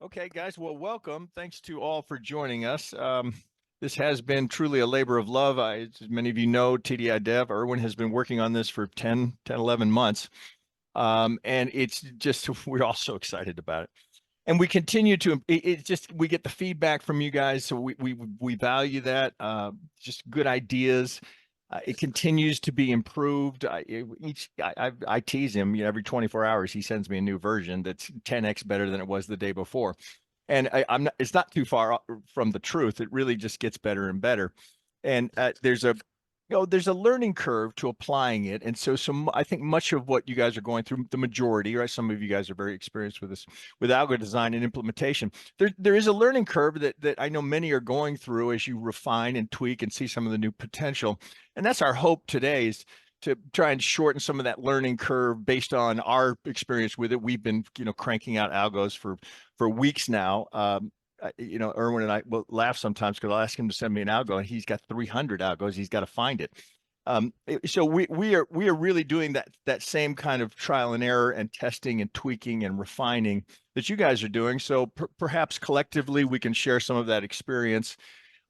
Okay, guys. Well, welcome. Thanks to all for joining us. This has been truly a labor of love. As many of you know, TDI Dev, Erwin has been working on this for 10, 11 months. And it's just, we're all so excited about it. And we continue to, it's just, we get the feedback from you guys. So we value that. Just good ideas. It continues to be improved. I tease him, every 24 hours, he sends me a new version that's 10x better than it was the day before. And I'm not, it's not too far from the truth. It really just gets better and better. And there's a learning curve to applying it. And so I think much of what you guys are going through, the majority, right? Some of you guys are very experienced with this, with algo design and implementation. There is a learning curve that I know many are going through as you refine and tweak and see some of the new potential. And that's our hope today, is to try and shorten some of that learning curve based on our experience with it. We've been, cranking out algos for weeks now. Erwin and I will laugh sometimes because I'll ask him to send me an algo and he's got 300 algos. He's got to find it. So we are really doing that same kind of trial and error and testing and tweaking and refining that you guys are doing. So perhaps collectively we can share some of that experience.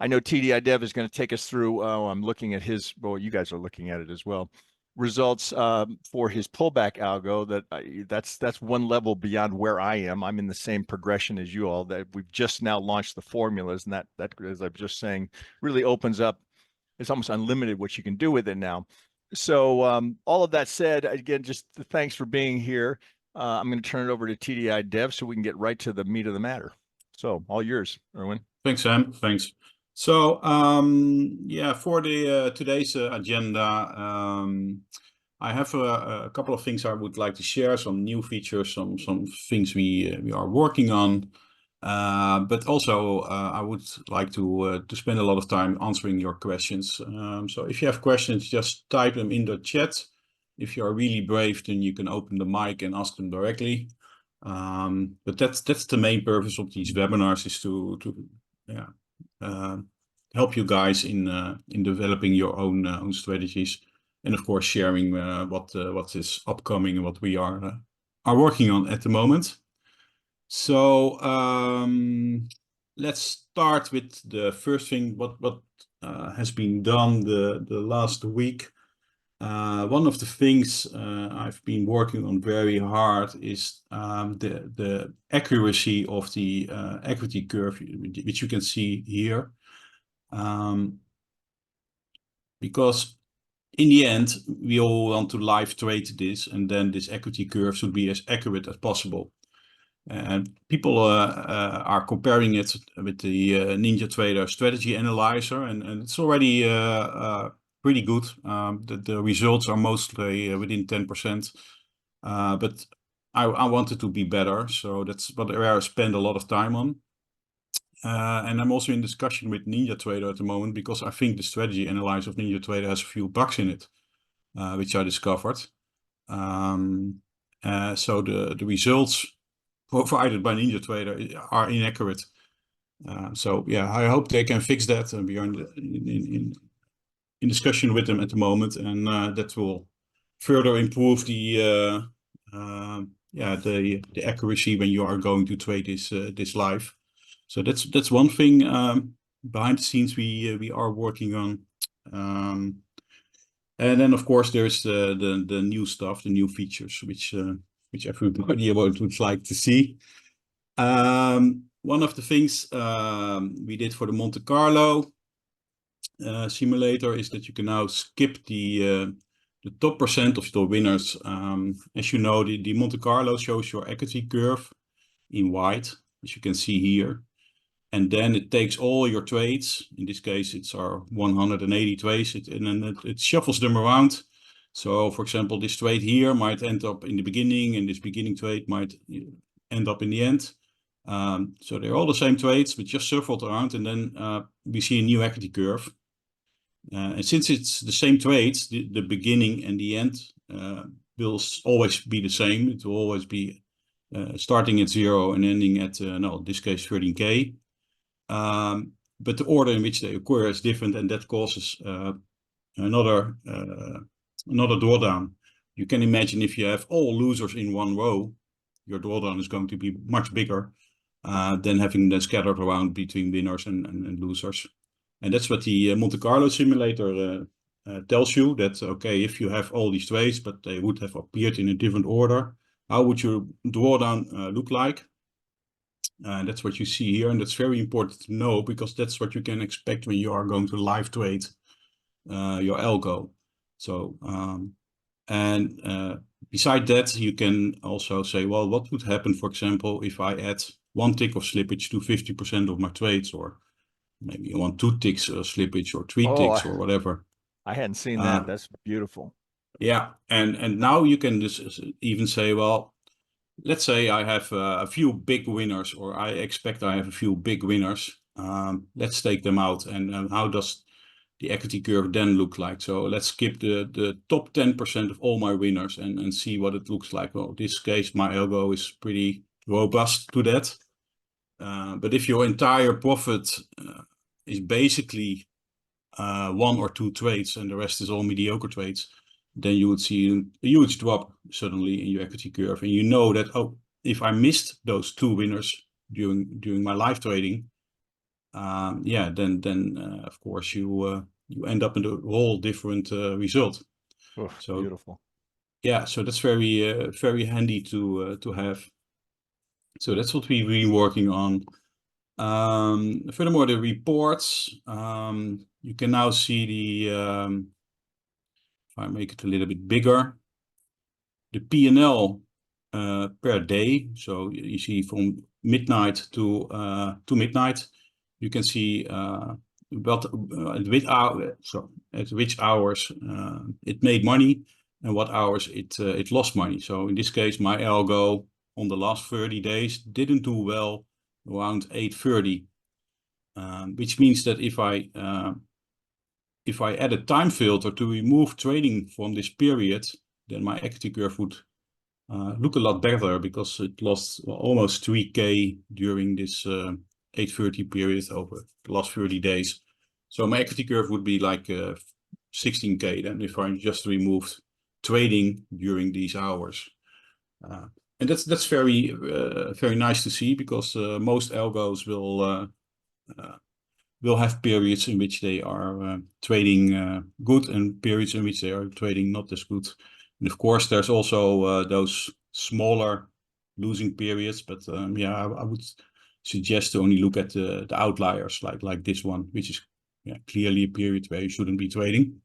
I know TDI Dev is going to take us through. I'm looking at his. Well, you guys are looking at it as well. Results for his pullback algo. That's one level beyond where I am. I'm in the same progression as you all. That we've just now launched the formulas, and that as I'm just saying, really opens up. It's almost unlimited what you can do with it now. So all of that said, again, just thanks for being here. I'm going to turn it over to TDI Dev so we can get right to the meat of the matter. So all yours, Erwin. Thanks, Sam. Thanks. So yeah, for the today's agenda, I have a couple of things I would like to share. Some new features, some things we are working on. But also, I would like to spend a lot of time answering your questions. So if you have questions, just type them in the chat. If you are really brave, then you can open the mic and ask them directly. But that's the main purpose of these webinars, is to help you guys in developing your own strategies, and of course sharing what is upcoming and what we are working on at the moment. So let's start with the first thing. What has been done the last week. One of the things I've been working on very hard is the accuracy of the equity curve, which you can see here. Because in the end, we all want to live trade this, and then this equity curve should be as accurate as possible. And people are comparing it with the NinjaTrader strategy analyzer, and it's already pretty good. The results are mostly within 10%, but I wanted to be better, so that's what I spend a lot of time on. And I'm also in discussion with NinjaTrader at the moment, because I think the strategy analyzer of NinjaTrader has a few bugs in it, which I discovered. So the results provided by NinjaTrader are inaccurate. So yeah, I hope they can fix that, and we are in discussion with them at the moment, and that will further improve the accuracy when you are going to trade this live. So that's one thing behind the scenes we are working on. And then of course there's the new stuff, the new features, which everybody would like to see. One of the things we did for the Monte Carlo simulator is that you can now skip the top percent of the winners. As you know, the Monte Carlo shows your equity curve in white, as you can see here. And then it takes all your trades. In this case, it's our 180 trades, and then it shuffles them around. So, for example, this trade here might end up in the beginning, and this beginning trade might end up in the end. So they're all the same trades, but just shuffled around, and then we see a new equity curve. And since it's the same trades, the beginning and the end will always be the same. It will always be starting at 0 and ending at, in this case, 13K. But the order in which they occur is different, and that causes another drawdown. You can imagine if you have all losers in one row, your drawdown is going to be much bigger. than having them scattered around between winners and losers. And that's what the Monte Carlo simulator tells you, that, okay, if you have all these trades, but they would have appeared in a different order, how would your drawdown look like? That's what you see here, and that's very important to know, because that's what you can expect when you are going to live trade your algo. So, beside that, you can also say, well, what would happen, for example, if I add 1 tick of slippage to 50% of my trades, or maybe you want 2 ticks slippage, or 3 ticks, or whatever. I hadn't seen that. That's beautiful. Yeah, and now you can just even say, well, let's say I have a few big winners, or I expect I have a few big winners. Let's take them out, and how does the equity curve then look like? So let's skip the top 10% of all my winners and see what it looks like. Well, in this case, my algo is pretty robust to that. But if your entire profit is basically 1 or 2 trades and the rest is all mediocre trades, then you would see a huge drop suddenly in your equity curve. And you know that, oh, if I missed those 2 winners during my live trading, yeah, then of course you end up in a whole different result. Oof, So beautiful. yeah, so that's very handy to have. So that's what we've been working on. Furthermore, the reports, you can now see the if I make it a little bit bigger, the P&L per day. So you see from midnight to midnight, you can see what at which hours it made money and what hours it lost money. So in this case, my algo on the last 30 days didn't do well around 8:30, which means that if I add a time filter to remove trading from this period, then my equity curve would look a lot better, because it lost almost 3K during this 8:30 period over the last 30 days. So my equity curve would be like 16K then, if I just removed trading during these hours. And that's very nice to see, because most algos will have periods in which they are trading good, and periods in which they are trading not as good. And of course, there's also those smaller losing periods, but yeah, I would suggest to only look at the outliers, like this one, which is clearly a period where you shouldn't be trading.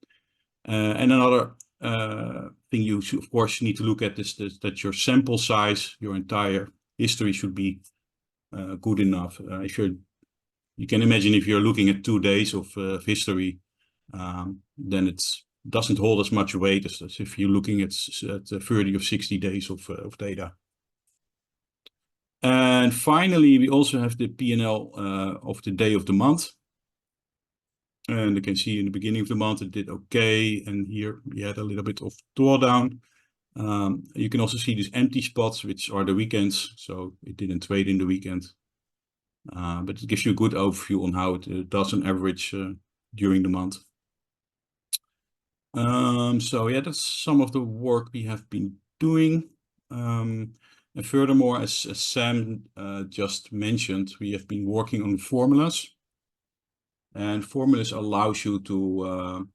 And another thing you should, of course, need to look at is that your sample size, your entire history, should be good enough. You can imagine, if you're looking at 2 days of history, then it doesn't hold as much weight as if you're looking at 30 or 60 days of data. And finally, we also have the P&L of the day of the month. And you can see in the beginning of the month it did okay, and here we had a little bit of drawdown. You can also see these empty spots, which are the weekends, so it didn't trade in the weekend. But it gives you a good overview on how it does on average during the month. So yeah, that's some of the work we have been doing. And furthermore, as Sam just mentioned, we have been working on formulas. And formulas allows you to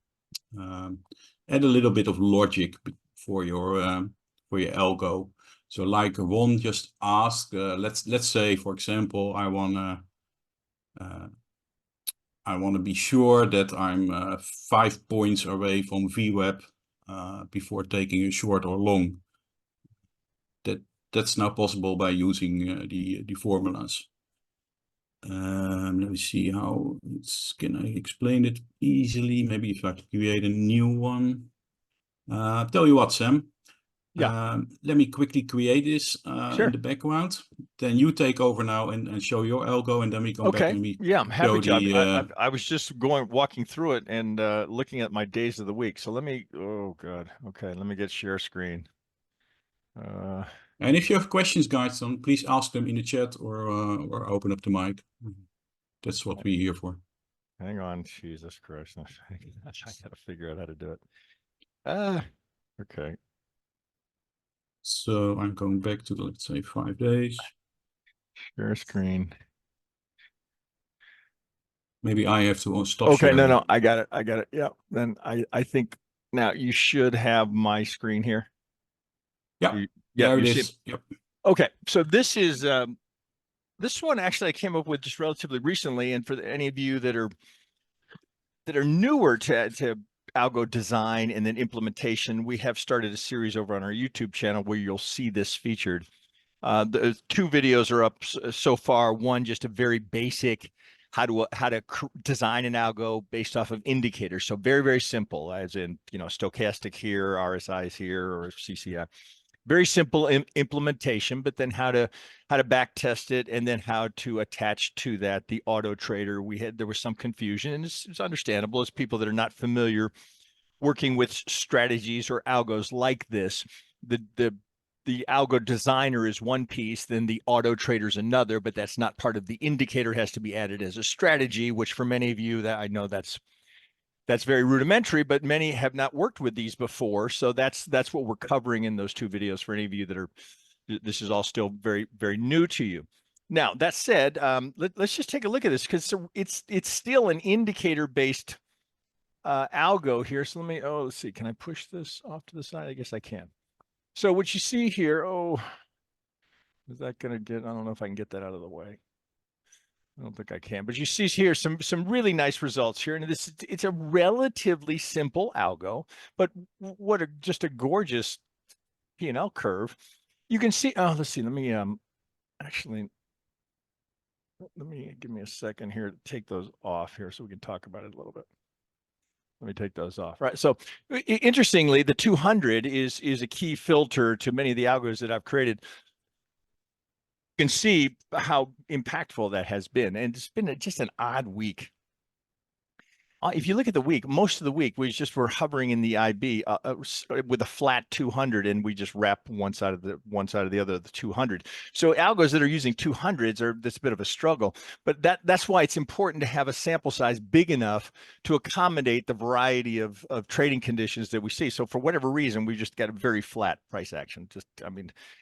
add a little bit of logic for your algo. So like Ron just asked, let's say, for example, I want to be sure that I'm 5 points away from VWAP before taking a short or long. That's now possible by using the formulas. Let me see how can I explain it easily. Maybe if I create a new one. Tell you what, Sam. Yeah. Let me quickly create this Sure. in the background. Then you take over now and show your algo, and then we come back Okay. and we Yeah, I'm happy show to. the. I was just walking through it and looking at my days of the week. So let me. Oh God. Okay. Let me get share screen. And if you have questions, guys, then please ask them in the chat or open up the mic. That's what we're here for. Hang on, Jesus Christ! I gotta figure out how to do it. Okay. So I'm going back to, let's say, 5 days. Share screen. Maybe I have to stop Okay, sharing. no, I got it. I got it. Yeah. Then I think now you should have my screen here. Yeah, Yep, there you it see. is. Yep. Okay, so this one actually I came up with just relatively recently, and for any of you that are newer to algo design and then implementation, we have started a series over on our YouTube channel where you'll see this featured. The two videos are up so far. One, just a very basic how to design an algo based off of indicators. So very, very simple, as in, stochastic here, RSIs here, or CCI. Very simple implementation, but then how to back test it, and then how to attach to that the auto trader. There was some confusion, and it's understandable as people that are not familiar working with strategies or algos like this. The algo designer is one piece, then the auto trader is another, but that's not part of the indicator. Has to be added as a strategy, which for many of you that I know that's very rudimentary, but many have not worked with these before. So that's what we're covering in those two videos for any of you that are, this is all still very, very new to you. Now, that said, let's just take a look at this, because it's still an indicator based algo here. So let's see, can I push this off to the side? I guess I can. So what you see here, is that going to get, I don't know if I can get that out of the way. I don't think I can, but you see here some really nice results here. And it's a relatively simple algo, but just a gorgeous P&L curve. You can see, let's see, let me actually, give me a second here to take those off here so we can talk about it a little bit. Let me take those off. Right. So interestingly, the 200 is a key filter to many of the algos that I've created. You can see how impactful that has been. And it's been just an odd week. If you look at the week, most of the week we just were hovering in the IB with a flat 200, and we just wrap one side of the other, the 200. So algos that are using 200s that's a bit of a struggle, but that's why it's important to have a sample size big enough to accommodate the variety of trading conditions that we see. So for whatever reason, we just got a very flat price action.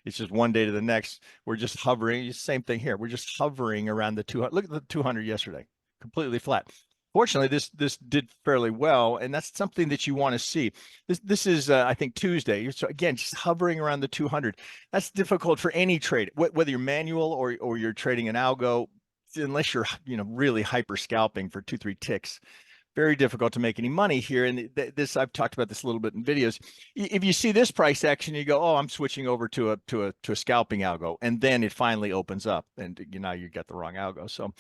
It's just one day to the next. We're just hovering. Same thing here. We're just hovering around the 200. Look at the 200 yesterday, completely flat. Fortunately, this did fairly well, and that's something that you want to see. This is I think Tuesday. So again, just hovering around the 200. That's difficult for any trade, whether you're manual or you're trading an algo, unless you're really hyper scalping for 2-3 ticks. Very difficult to make any money here. And this, I've talked about this a little bit in videos. If you see this price action, you go, "Oh, I'm switching over to a scalping algo," and then it finally opens up, and you got the wrong algo. So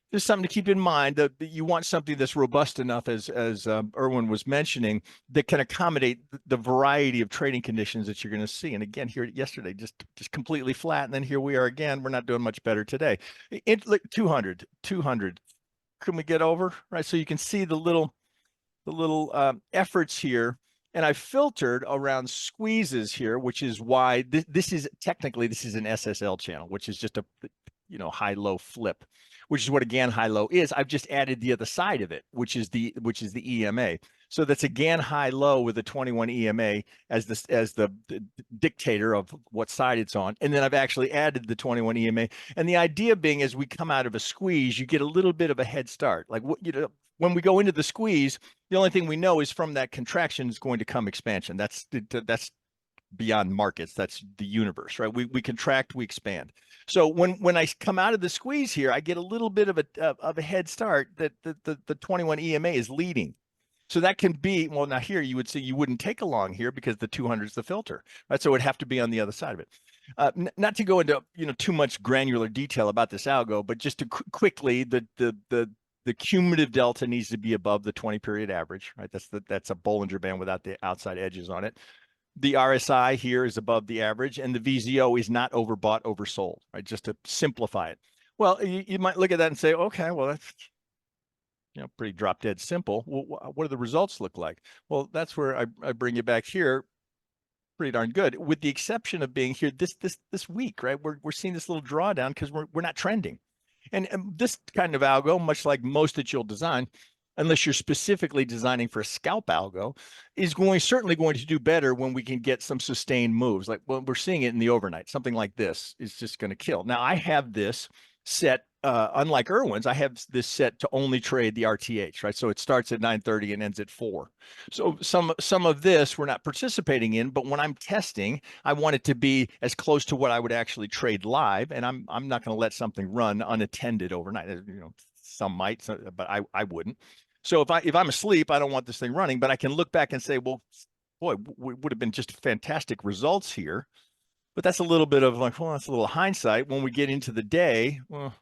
there's something to keep in mind that you want something that's robust enough, as Erwin was mentioning, that can accommodate the variety of trading conditions that you're going to see. And again, here yesterday, just completely flat, and then here we are again. We're not doing much better today. Look, 200. Can we get over? Right, so you can see the little efforts here. And I filtered around squeezes here, which is why this is technically an SSL channel, which is just a high-low flip, which is what again high-low is. I've just added the other side of it, which is the EMA. So that's again high-low with the 21 EMA as the dictator of what side it's on. And then I've actually added the 21 EMA. And the idea being, as we come out of a squeeze, you get a little bit of a head start. Like when we go into the squeeze, the only thing we know is from that contraction is going to come expansion. That's beyond markets. That's the universe, right? We contract, we expand. So when I come out of the squeeze here, I get a little bit of a head start that the 21 EMA is leading. So that can be, well, now here you would say you wouldn't take a long here because the 200 is the filter, right? So it would have to be on the other side of it. Not to go into too much granular detail about this algo, but just to quickly, the cumulative delta needs to be above the 20-period average, right? That's a Bollinger Band without the outside edges on it. The RSI here is above the average, and the VZO is not overbought, oversold, right? Just to simplify it. Well, you might look at that and say, okay, well, that's pretty drop dead simple. Well, what do the results look like? Well, that's where I bring you back here. Pretty darn good, with the exception of being here this week, right? We're seeing this little drawdown because we're not trending, and this kind of algo, much like most that you'll design, unless you're specifically designing for a scalp algo, is certainly going to do better when we can get some sustained moves. Like, well, we're seeing it in the overnight. Something like this is just going to kill. Now, I have this set, unlike Irwin's, I have this set to only trade the RTH, right? So it starts at 9:30 and ends at 4. So some of this we're not participating in, but when I'm testing, I want it to be as close to what I would actually trade live, and I'm not going to let something run unattended overnight. Some might, but I wouldn't. So if I'm asleep, I don't want this thing running, but I can look back and say, well, boy, would have been just fantastic results here. But that's a little bit of like, well, that's a little hindsight. When we get into the day, well,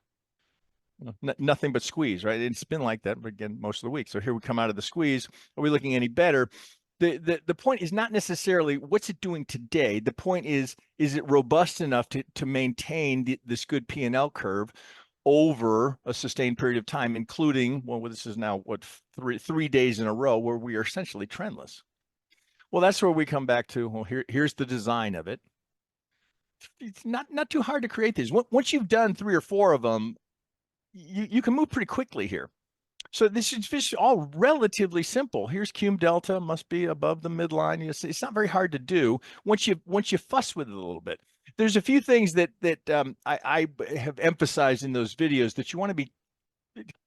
nothing but squeeze, right? It's been like that again most of the week. So here we come out of the squeeze. Are we looking any better? The point is not necessarily what's it doing today. The point is it robust enough to maintain this good P&L curve over a sustained period of time, including, well, this is now what, three days in a row where we are essentially trendless. Well, that's where we come back to, well, here's the design of it. It's not too hard to create these. Once you've done 3 or 4 of them, you can move pretty quickly here. So this is all relatively simple. Here's cum delta, must be above the midline. It's not very hard to do once you fuss with it a little bit. There's a few things that I have emphasized in those videos that you want to be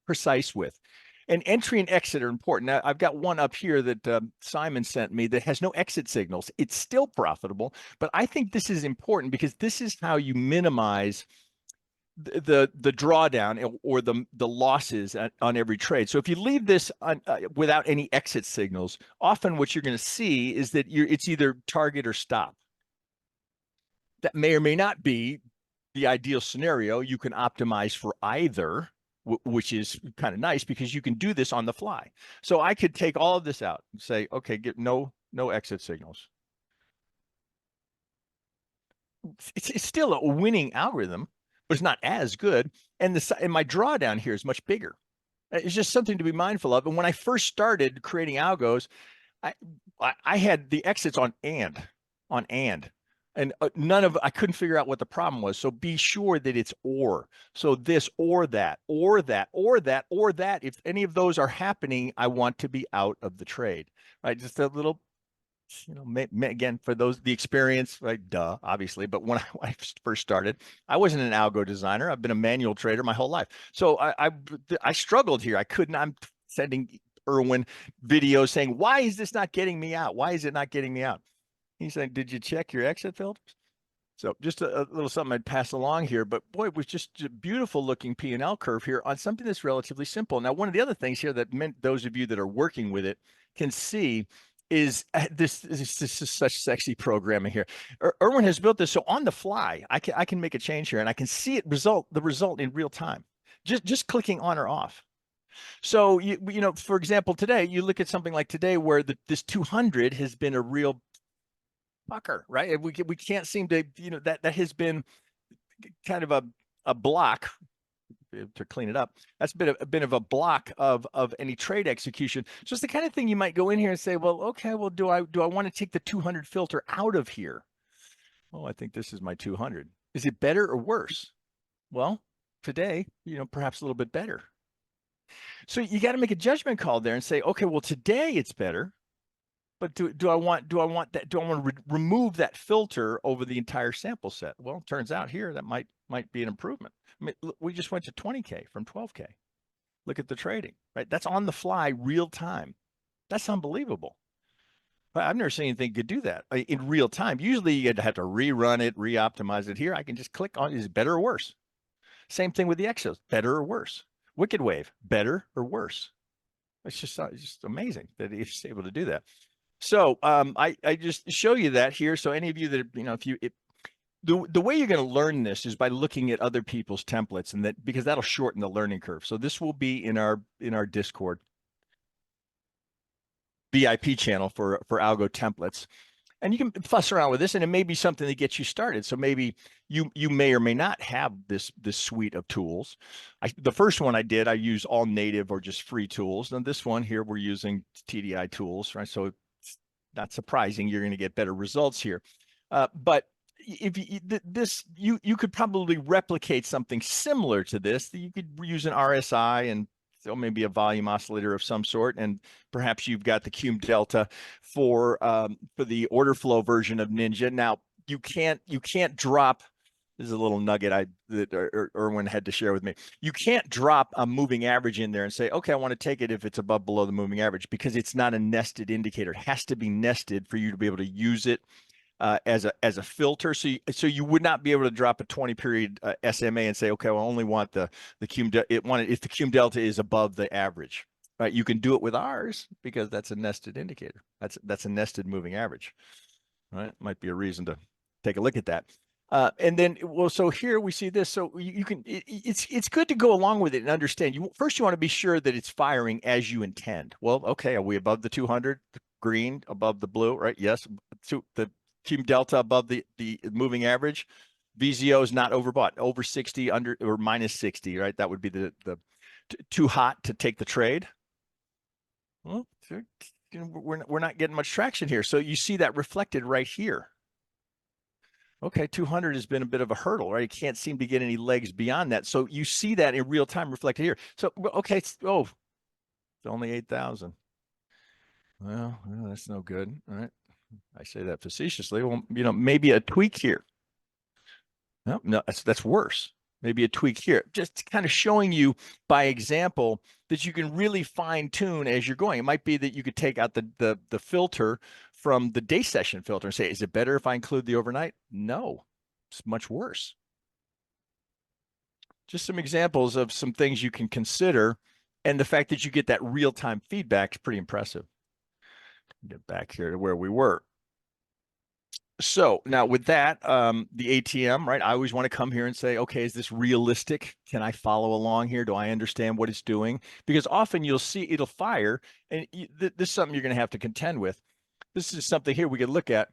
precise with. And entry and exit are important. Now, I've got one up here that Simon sent me that has no exit signals. It's still profitable, but I think this is important because this is how you minimize the drawdown or the losses on every trade. So if you leave this without any exit signals, often what you're going to see is that it's either target or stop. That may or may not be the ideal scenario. You can optimize for either, which is kind of nice because you can do this on the fly. So I could take all of this out and say, okay, get no exit signals. It's still a winning algorithm, but it's not as good. And my drawdown here is much bigger. It's just something to be mindful of. And when I first started creating algos, I had the exits on and. And I couldn't figure out what the problem was. So be sure that it's or. So this or that, or that, or that, or that. If any of those are happening, I want to be out of the trade, right? Just a little, again, for the experience, right? Duh, obviously. But when I first started, I wasn't an algo designer. I've been a manual trader my whole life. So I struggled here. I'm sending Irwin videos saying, why is this not getting me out? Why is it not getting me out? He's saying, did you check your exit filters? So just a little something I'd pass along here, but boy, it was just a beautiful looking P&L curve here on something that's relatively simple. Now, one of the other things here that meant those of you that are working with it can see is this is such sexy programming here. Irwin has built this so on the fly, I can make a change here and I can see the result in real time, just clicking on or off. So for example, today you look at something like today where this 200 has been a real fucker, right? We can't seem to, that has been kind of a block to clean it up. That's been a bit of a block of any trade execution. So it's the kind of thing you might go in here and say, well, okay, well, do I want to take the 200 filter out of here? Well, I think this is my 200. Is it better or worse? Well, today, perhaps a little bit better. So you got to make a judgment call there and say, okay, well, today it's better. But do I want that? Do I want to remove that filter over the entire sample set? Well, it turns out here that might be an improvement. I mean, we just went to 20K from 12K. Look at the trading, right? That's on the fly, real time. That's unbelievable. I've never seen anything could do that in real time. Usually you'd have to rerun it, re-optimize it. Here I can just click on, is it better or worse? Same thing with the Exos, better or worse? Wicked Wave, better or worse? It's just amazing that he's able to do that. So I just show you that here. So any of you that, the way you're going to learn this is by looking at other people's templates, and because that'll shorten the learning curve. So this will be in our Discord VIP channel for algo templates. And you can fuss around with this, and it may be something that gets you started. So maybe you may or may not have this suite of tools. The first one I did, I use all native or just free tools. And this one here, we're using TDI tools, right? So not surprising, you're going to get better results here. But if you could probably replicate something similar to this. You could use an RSI and So maybe a volume oscillator of some sort, and perhaps you've got the cum delta for the order flow version of Ninja. Now you can't drop. This is a little nugget that Erwin had to share with me. You can't drop a moving average in there and say, okay, I want to take it if it's above below the moving average, because it's not a nested indicator. It has to be nested for you to be able to use it as a filter. So you would not be able to drop a 20 period SMA and say, okay, well, I only want the cum if the cum delta is above the average. Right? You can do it with ours because that's a nested indicator. That's a nested moving average. Right? Might be a reason to take a look at that. And then, well, so here we see this. So you can, it's good to go along with it and understand. First, you want to be sure that it's firing as you intend. Well, okay, are we above the 200? Green above the blue, right? Yes. The cum delta above the moving average. VZO is not overbought. Over 60, under or minus 60, right? That would be the too hot to take the trade. Well, we're not getting much traction here. So you see that reflected right here. Okay, 200 has been a bit of a hurdle, right? You can't seem to get any legs beyond that. So you see that in real time reflected here. So, okay, it's only 8,000. Well, that's no good, all right? I say that facetiously. Well, maybe a tweak here. No, that's worse. Maybe a tweak here. Just kind of showing you by example that you can really fine tune as you're going. It might be that you could take out the filter from the day session filter and say, is it better if I include the overnight? No, it's much worse. Just some examples of some things you can consider, and the fact that you get that real-time feedback is pretty impressive. Get back here to where we were. So now with that, the ATM, right? I always want to come here and say, okay, is this realistic? Can I follow along here? Do I understand what it's doing? Because often you'll see it'll fire, and this is something you're going to have to contend with. This is something here we could look at.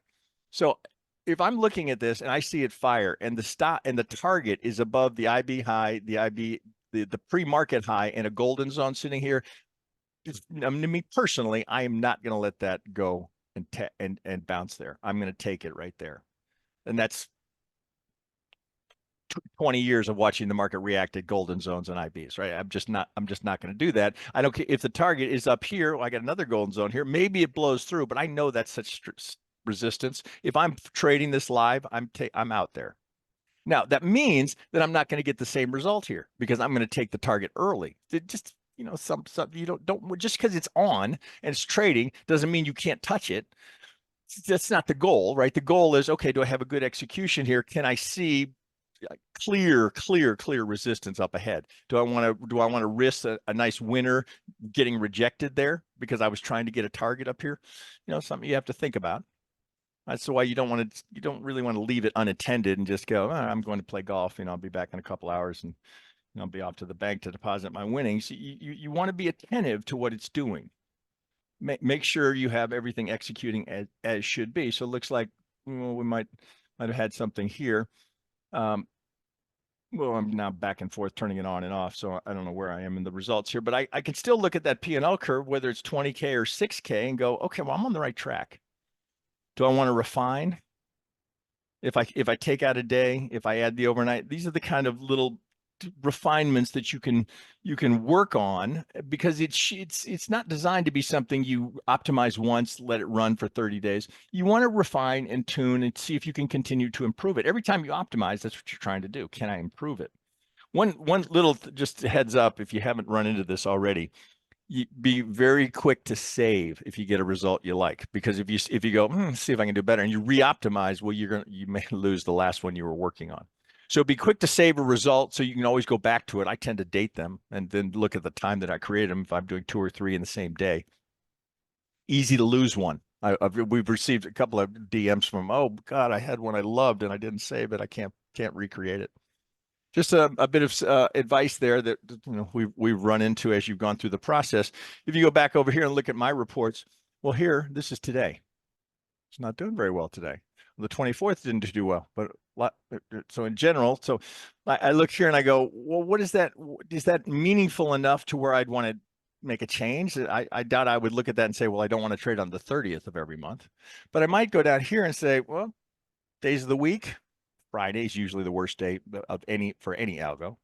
So if I'm looking at this and I see it fire, and the stop and the target is above the IB high, the pre-market high, and a golden zone sitting here, me personally, I am not going to let that go and bounce there. I'm going to take it right there. And that's 20 years of watching the market react at golden zones and IBs, right? I'm just not going to do that. I don't care if the target is up here. Well, I got another golden zone here. Maybe it blows through, but I know that's such resistance. If I'm trading this live, I'm out there. Now that means that I'm not going to get the same result here because I'm going to take the target early. Just some you don't just because it's on and it's trading doesn't mean you can't touch it. That's not the goal, right? The goal is, okay, do I have a good execution here? Can I see clear resistance up ahead? Do I want to risk a nice winner getting rejected there because I was trying to get a target up here? Something you have to think about. That's why you don't really want to leave it unattended and just go, I'm going to play golf. I'll be back in a couple hours and I'll be off to the bank to deposit my winnings. You want to be attentive to what it's doing. Make sure you have everything executing as should be. So it looks like we might have had something here. Well, I'm now back and forth turning it on and off, so I don't know where I am in the results here, but I can still look at that P&L curve, whether it's 20K or 6K, and go, okay, well, I'm on the right track. Do I want to refine? If I take out a day, if I add the overnight, these are the kind of little refinements that you can work on, because it's not designed to be something you optimize once, let it run for 30 days. You want to refine and tune and see if you can continue to improve it. Every time you optimize, that's what you're trying to do. Can I improve it? One little just heads up, if you haven't run into this already, you be very quick to save if you get a result you like, because if you go, see if I can do better, and you re-optimize, well, you may lose the last one you were working on. So be quick to save a result so you can always go back to it. I tend to date them and then look at the time that I created them if I'm doing 2 or 3 in the same day. Easy to lose one. We've received a couple of DMs from, oh God, I had one I loved and I didn't save it. I can't recreate it. Just a bit of advice there that we've run into as you've gone through the process. If you go back over here and look at my reports, well, here, this is today. It's not doing very well today. The 24th didn't do well, but so in general, so I look here and I go, well, what is that? Is that meaningful enough to where I'd want to make a change? I doubt I would look at that and say, well, I don't want to trade on the 30th of every month, but I might go down here and say, well, days of the week, Friday is usually the worst day for any algo.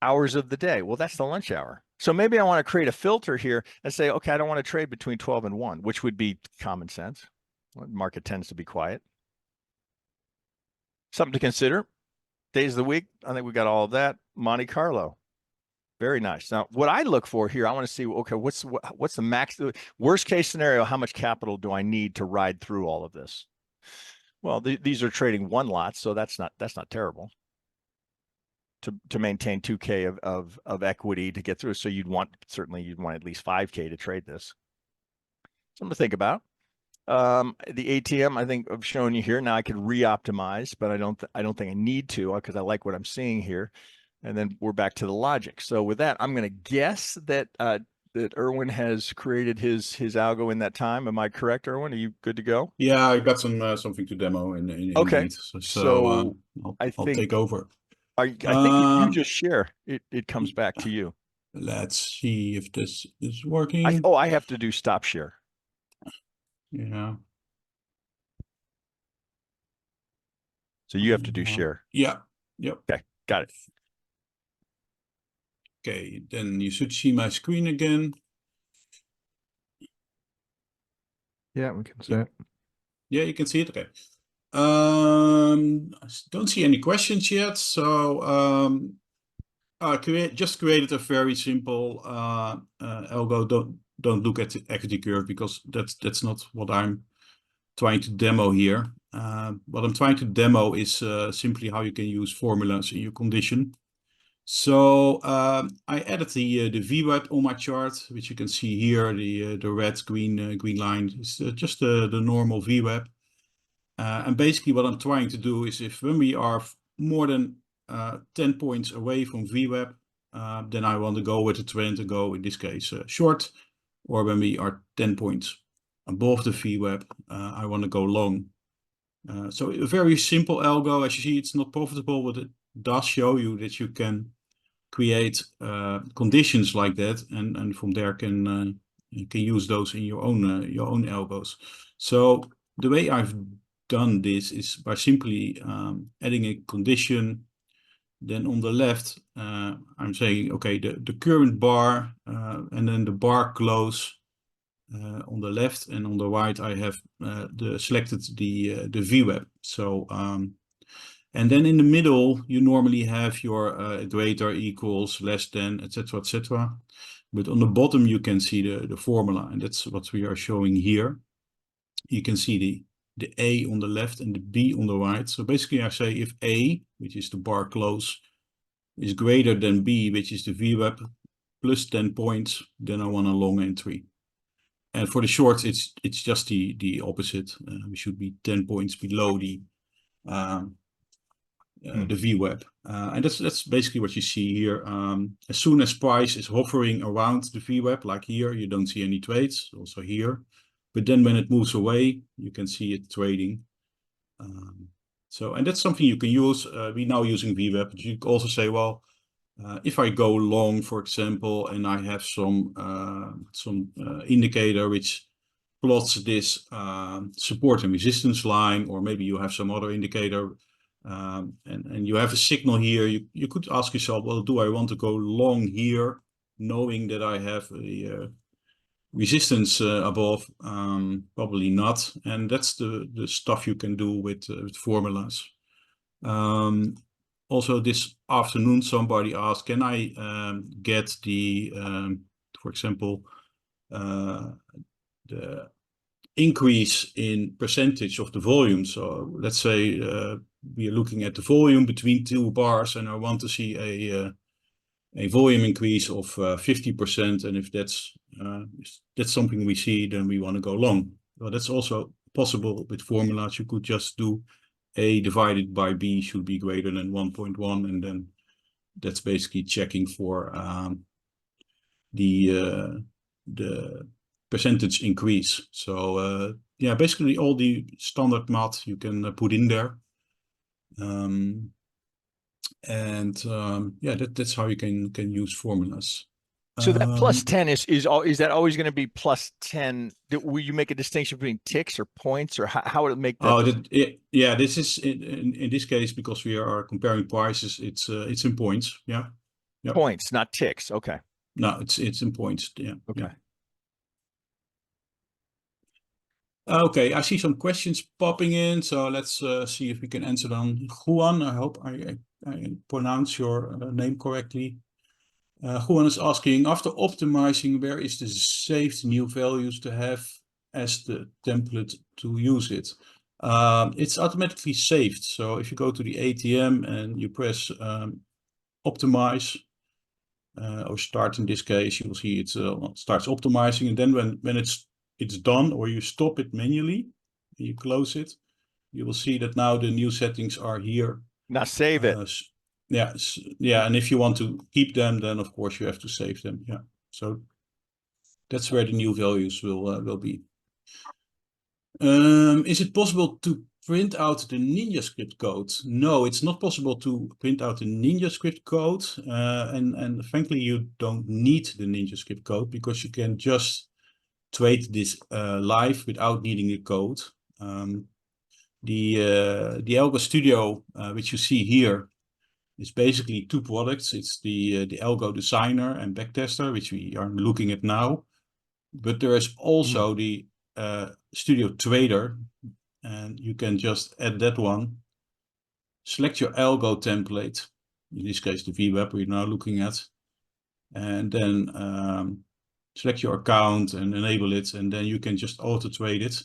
Hours of the day, well, that's the lunch hour. So maybe I want to create a filter here and say, okay, I don't want to trade between 12 and 1, which would be common sense. Market tends to be quiet. Something to consider. Days of the week, I think we got all of that. Monte Carlo. Very nice. Now, what I look for here, I want to see, okay, what's the max, worst case scenario? How much capital do I need to ride through all of this? Well, these are trading one lots, so that's not terrible to maintain 2K of equity to get through. So certainly you'd want at least 5K to trade this. Something to think about. The ATM, I think I've shown you here. Now I could re-optimize, but I don't think I need to because I like what I'm seeing here. And then we're back to the logic. So with that, I'm going to guess that that Erwin has created his algo in that time. Am I correct, Erwin? Are you good to go? Yeah, I got something to demo Okay. indeed. So I'll take over. I think if you just share, it comes back to you. Let's see if this is working. I have to do stop share. Yeah. So you have to do share. Yeah. Yep. Okay, got it. Okay, then you should see my screen again. Yeah, we can see it. Yeah, you can see it. Okay. I don't see any questions yet. So I just created a very simple algo. Don't look at the equity curve because that's not what I'm trying to demo here. What I'm trying to demo is simply how you can use formulas in your condition. So I added the VWAP on my chart, which you can see here. The red green line is just the normal VWAP. And basically what I'm trying to do is when we are more than 10 points away from VWAP, then I want to go with the trend and go, in this case, short. Or when we are 10 points above the VWAP, I want to go long. So a very simple algo. As you see, it's not profitable, but it does show you that you can create conditions like that, and from there you can use those in your own algos. So the way I've done this is by simply adding a condition. Then on the left, I'm saying, okay, the current bar and then the bar close on the left, and on the right I have selected the VWAP. So and then in the middle you normally have your greater, equals, less than, etc., etc. But on the bottom you can see the formula, and that's what we are showing here. You can see the A on the left and the B on the right. So basically I say if A, which is the bar close, is greater than B, which is the VWAP, plus 10 points, then I want a long entry. And for the shorts, it's just the opposite. We should be 10 points below the VWAP. And that's basically what you see here. As soon as price is hovering around the VWAP, like here, you don't see any trades, also here. But then when it moves away, you can see it trading. And that's something you can use. We're now using VWAP, but you can also say, well, if I go long, for example, and I have some indicator which plots this support and resistance line, or maybe you have some other indicator, and you have a signal here, you could ask yourself, well, do I want to go long here, knowing that I have a resistance above? Probably not. And that's the stuff you can do with formulas. Also this afternoon, somebody asked, can I get the, for example, the increase in percentage of the volume? So let's say we are looking at the volume between two bars, and I want to see a volume increase of 50%. And if that's something we see, then we want to go long. Well, that's also possible with formulas. You could just do A divided by B should be greater than 1.1, and then that's basically checking for the percentage increase. So yeah, basically all the standard math you can put in there. Yeah, that's how you can use formulas. So that plus 10 is that always going to be plus 10? Will you make a distinction between ticks or points, or how would it make that? Yeah, this is in this case, because we are comparing prices, it's in points. Yeah. Yep. Points, not ticks. Okay. No, it's in points. Yeah. Okay. Yeah. Okay, I see some questions popping in, so let's see if we can answer them. Juan, I hope I pronounce your name correctly. Juan is asking, after optimizing, where is the saved new values to have as the template to use it? It's automatically saved. So if you go to the ATM and you press optimize, or start in this case, you will see it starts optimizing. And then when it's done, or you stop it manually, and you close it, you will see that now the new settings are here. Now save it. Yeah. And if you want to keep them, then of course you have to save them. Yeah. So that's where the new values will be. Is it possible to print out the NinjaScript code? No, it's not possible to print out the NinjaScript code. And frankly, you don't need the NinjaScript code because you can just trade this live without needing the code. The Algo Studio, which you see here, is basically two products. It's the Algo Designer and Backtester, which we are looking at now. But there is also the Studio Trader, and you can just add that one. Select your Algo template, in this case the VWeb we're now looking at, and then select your account and enable it, and then you can just auto trade it.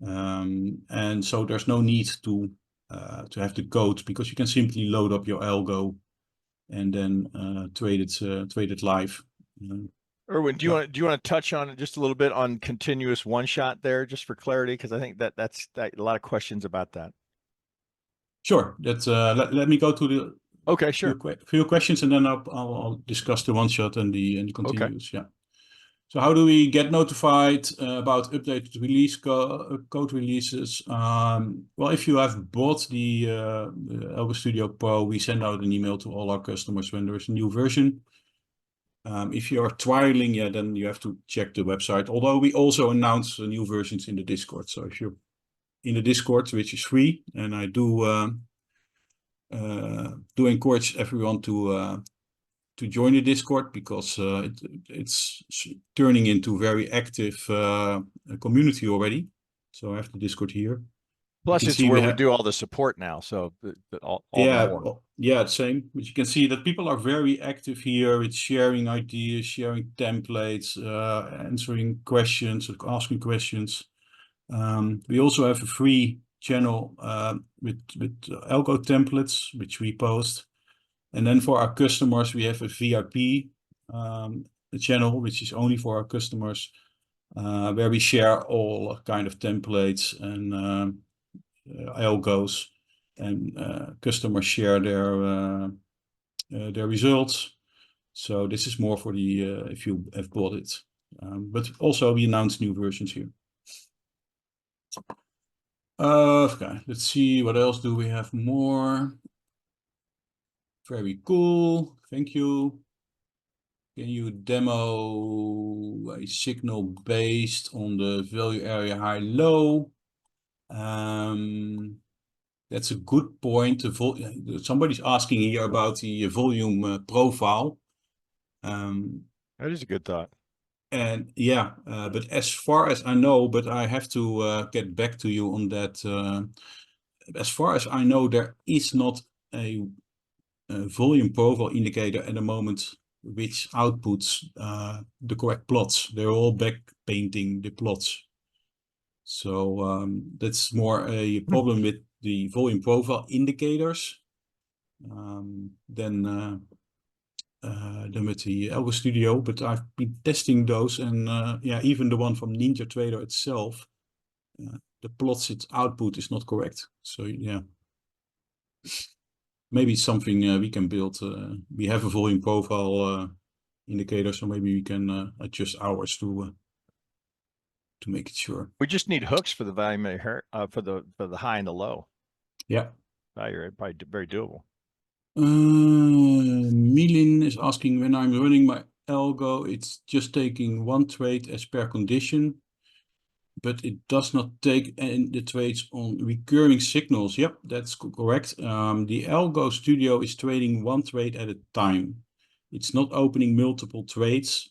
And so there's no need to have the code, because you can simply load up your Algo and then trade it live. Erwin, do you want to touch on it just a little bit on continuous one shot there, just for clarity? Because I think that's a lot of questions about that. Sure. That's let me go to the okay, sure. few questions, and then I'll discuss the one shot and the continuous. Okay. Yeah. So how do we get notified about updated release code releases? Well, if you have bought the Algo Studio Pro, we send out an email to all our customers when there is a new version. If you are trialing, yeah, then you have to check the website. Although we also announce new versions in the Discord. So if you're in the Discord, which is free, and I do encourage everyone to join the Discord, because it's turning into very active community already. So I have the Discord here. Plus, it's where we do all the support now. So all yeah, the more. Yeah, same. But you can see that people are very active here. It's sharing ideas, sharing templates, answering questions, asking questions. We also have a free channel with Algo templates, which we post. And then for our customers, we have a VIP channel, which is only for our customers, where we share all kind of templates and algos, and customers share their results. So this is more for the if you have bought it. But also we announce new versions here. Okay, let's see, what else do we have more? Very cool, thank you. Can you demo a signal based on the value area high-low? That's a good point. Somebody's asking here about the volume profile. That is a good thought. And yeah, but as far as I know, but I have to get back to you on that. As far as I know, there is not a volume profile indicator at the moment which outputs the correct plots. They're all back painting the plots. So that's more a problem with the volume profile indicators than with the Algo Studio. But I've been testing those, and yeah, even the one from NinjaTrader itself, the plots its output is not correct. So yeah, maybe it's something we can build. We have a volume profile indicator, so maybe we can adjust ours to make it sure. We just need hooks for the volume for the high and the low. Yeah. You're probably very doable. Milin is asking, when I'm running my algo, it's just taking one trade as per condition, but it does not take the trades on recurring signals. Yep, that's correct. The Algo Studio is trading one trade at a time. It's not opening multiple trades.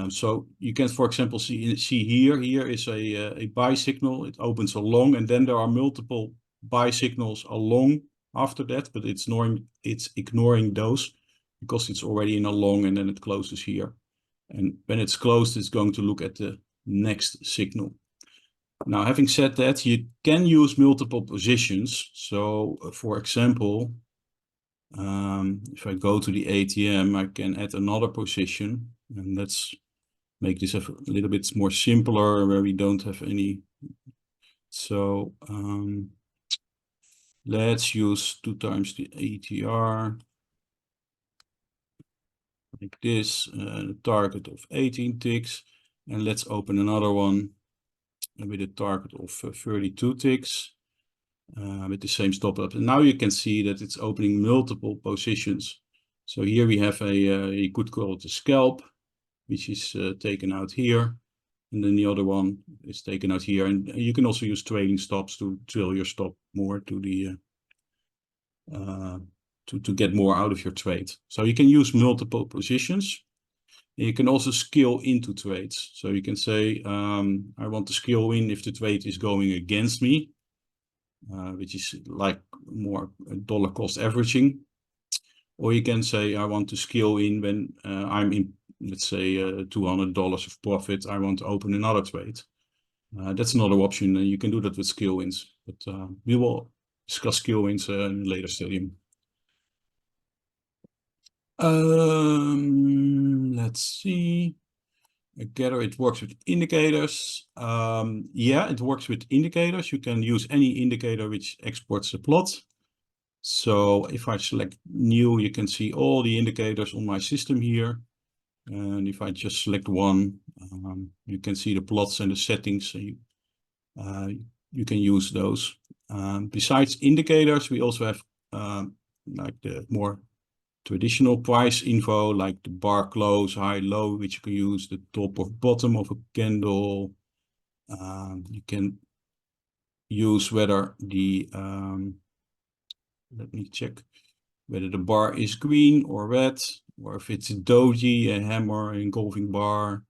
So you can, for example, see here is a buy signal. It opens a long, and then there are multiple buy signals along after that, but it's ignoring those because it's already in a long, and then it closes here. And when it's closed, it's going to look at the next signal. Now, having said that, you can use multiple positions. So, for example, if I go to the ATM, I can add another position, and let's make this a little bit more simpler where we don't have any. So let's use 2 times the ATR, like this, a target of 18 ticks, and let's open another one with a target of 32 ticks. With the same stop loss. And now you can see that it's opening multiple positions. So here we have you could call it a scalp, which is taken out here. And then the other one is taken out here. And you can also use trailing stops to trail your stop more to the to get more out of your trade. So you can use multiple positions. And you can also scale into trades. So you can say, I want to scale in if the trade is going against me. Which is like more dollar cost averaging. Or you can say, I want to scale in when I'm in, let's say, $200 of profit. I want to open another trade. That's another option. You can do that with scale ins. But we will discuss scale ins in a later stadium. Let's see. I gather it works with indicators. Yeah, it works with indicators. You can use any indicator which exports a plot. So if I select new, you can see all the indicators on my system here. And if I just select one, you can see the plots and the settings. So you can use those. Besides indicators, we also have like the more traditional price info, like the bar close, high, low, which you can use, the top or bottom of a candle. You can use whether the, let me check, whether the bar is green or red, or if it's a doji, a hammer, an engulfing bar.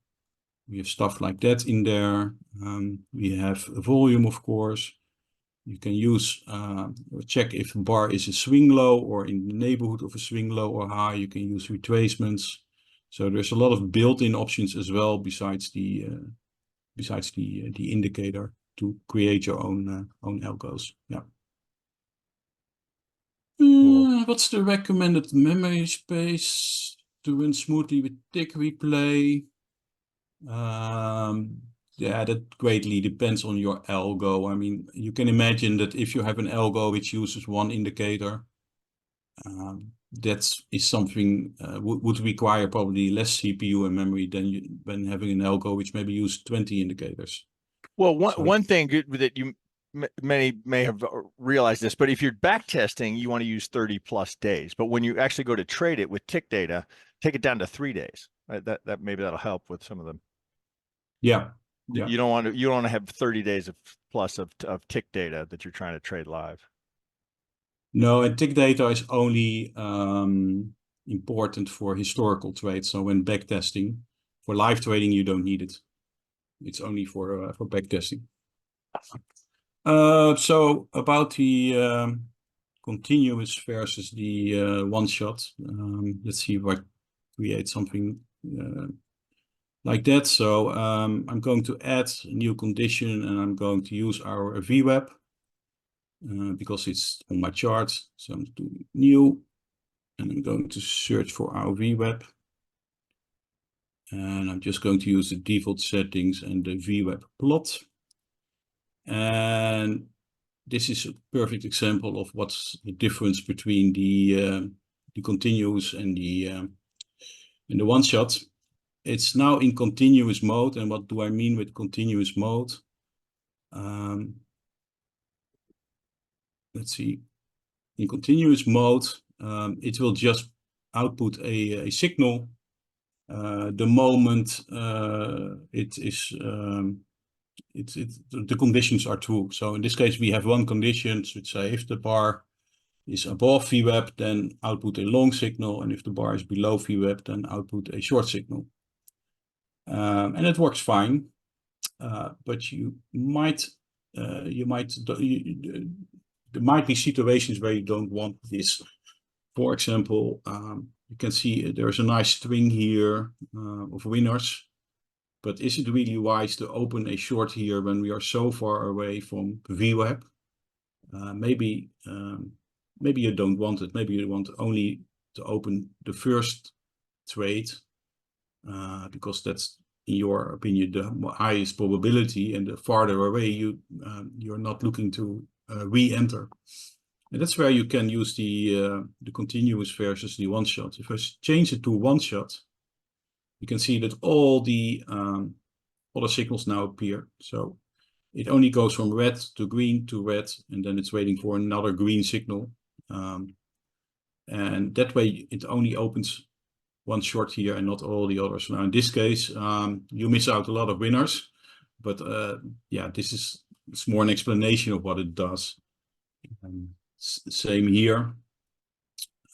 We have stuff like that in there. We have a volume, of course. You can use check if a bar is a swing low or in the neighborhood of a swing low or high. You can use retracements. So there's a lot of built-in options as well besides the indicator to create your own algos. Yeah. Cool. What's the recommended memory space to run smoothly with tick replay? Yeah, that greatly depends on your algo. I mean, you can imagine that if you have an algo which uses one indicator, that is something would require probably less CPU and memory than having an algo which maybe use 20 indicators. Well, one thing that you many may have realized this, but if you're back testing, you want to use 30 plus days. But when you actually go to trade it with tick data, take it down to 3 days. Right? That maybe that'll help with some of them. Yeah. Yeah. You don't want to have 30 days of plus of tick data that you're trying to trade live. No, and tick data is only important for historical trades. So when backtesting, for live trading, you don't need it. It's only for backtesting. So about the continuous versus the one shot. Let's see if I create something like that. So I'm going to add a new condition, and I'm going to use our VWAP because it's on my chart. So I'm doing new, and I'm going to search for our VWAP. And I'm just going to use the default settings and the VWAP plot. And this is a perfect example of what's the difference between the continuous and the one shot. It's now in continuous mode. And what do I mean with continuous mode? Let's see. In continuous mode, it will just output a signal the moment it is the conditions are true. So in this case, we have one condition, which say if the bar is above VWAP, then output a long signal, and if the bar is below VWAP, then output a short signal. And it works fine, but there might be situations where you don't want this. For example, you can see there's a nice string here of winners. But is it really wise to open a short here when we are so far away from VWAP? Maybe you don't want it. Maybe you want only to open the first trade because that's, in your opinion, the highest probability, and the farther away you're not looking to re-enter. And that's where you can use the continuous versus the one shot. If I change it to one shot, you can see that all the other signals now appear. So it only goes from red to red, and then it's waiting for another green signal. And that way it only opens one short here and not all the others. Now in this case, you miss out a lot of winners, but yeah, it's more an explanation of what it does. Same here.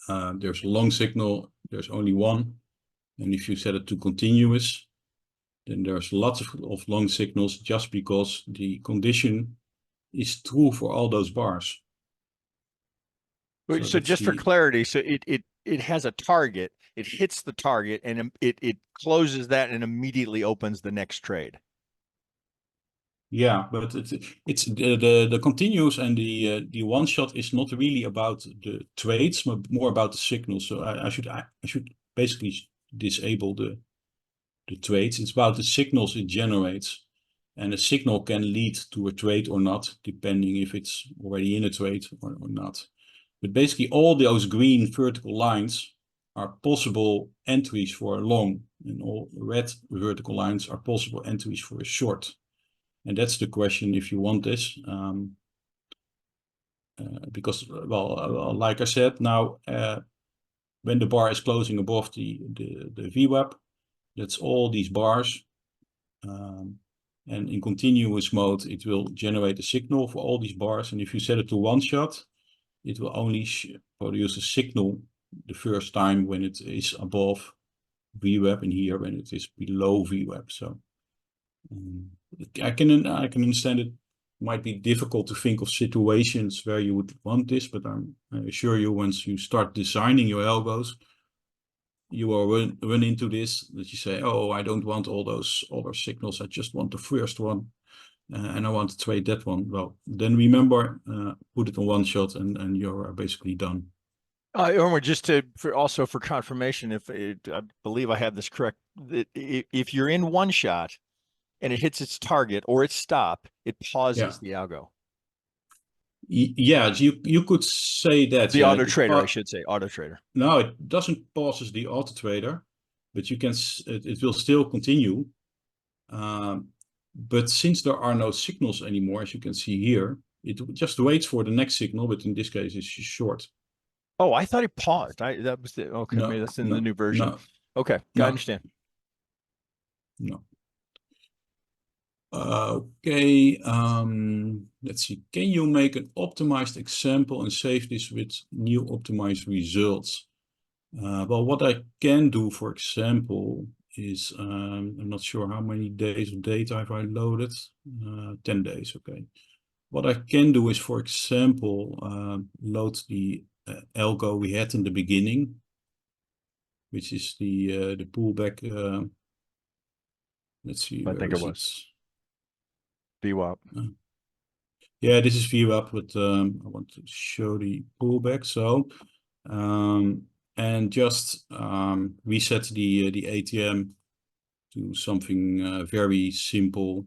There's a long signal, there's only one. And if you set it to continuous, then there's lots of long signals just because the condition is true for all those bars. So just for clarity, so it has a target, it hits the target, and it closes that and immediately opens the next trade. Yeah, but it's the continuous and the one shot is not really about the trades, but more about the signals. So I should basically disable the trades. It's about the signals it generates, and a signal can lead to a trade or not, depending if it's already in a trade or not. But basically all those green vertical lines are possible entries for a long, and all red vertical lines are possible entries for a short. And that's the question if you want this. Because, well, like I said, now when the bar is closing above the VWAP, that's all these bars. And in continuous mode, it will generate a signal for all these bars. And if you set it to one shot, it will only produce a signal the first time when it is above VWAP, and here when it is below VWAP. So I can understand it might be difficult to think of situations where you would want this, but I assure you, once you start designing your algos, you will run into this, that you say, oh, I don't want all those other signals, I just want the first one, and I want to trade that one. Well, then remember, put it on one shot, and you're basically done. Omar, just for confirmation, I believe I have this correct, if you're in one shot and it hits its target or its stop, it pauses the algo. Yeah, you could say that. The auto trader, I should say, auto trader. No, it doesn't pauses the auto trader, but it will still continue. But since there are no signals anymore, as you can see here, it just waits for the next signal, but in this case it's short. Oh, I thought it paused. That was okay. No, maybe that's in the new version. No, okay, I understand. No. Okay, let's see. Can you make an optimized example and save this with new optimized results? Well, what I can do, for example, is I'm not sure how many days of data have I loaded. 10 days, okay. What I can do is, for example, load the algo we had in the beginning, which is the pullback. Let's see. I think it was VWAP. Yeah, this is VWAP, but I want to show the pullback. So, and just reset the ATM to something very simple.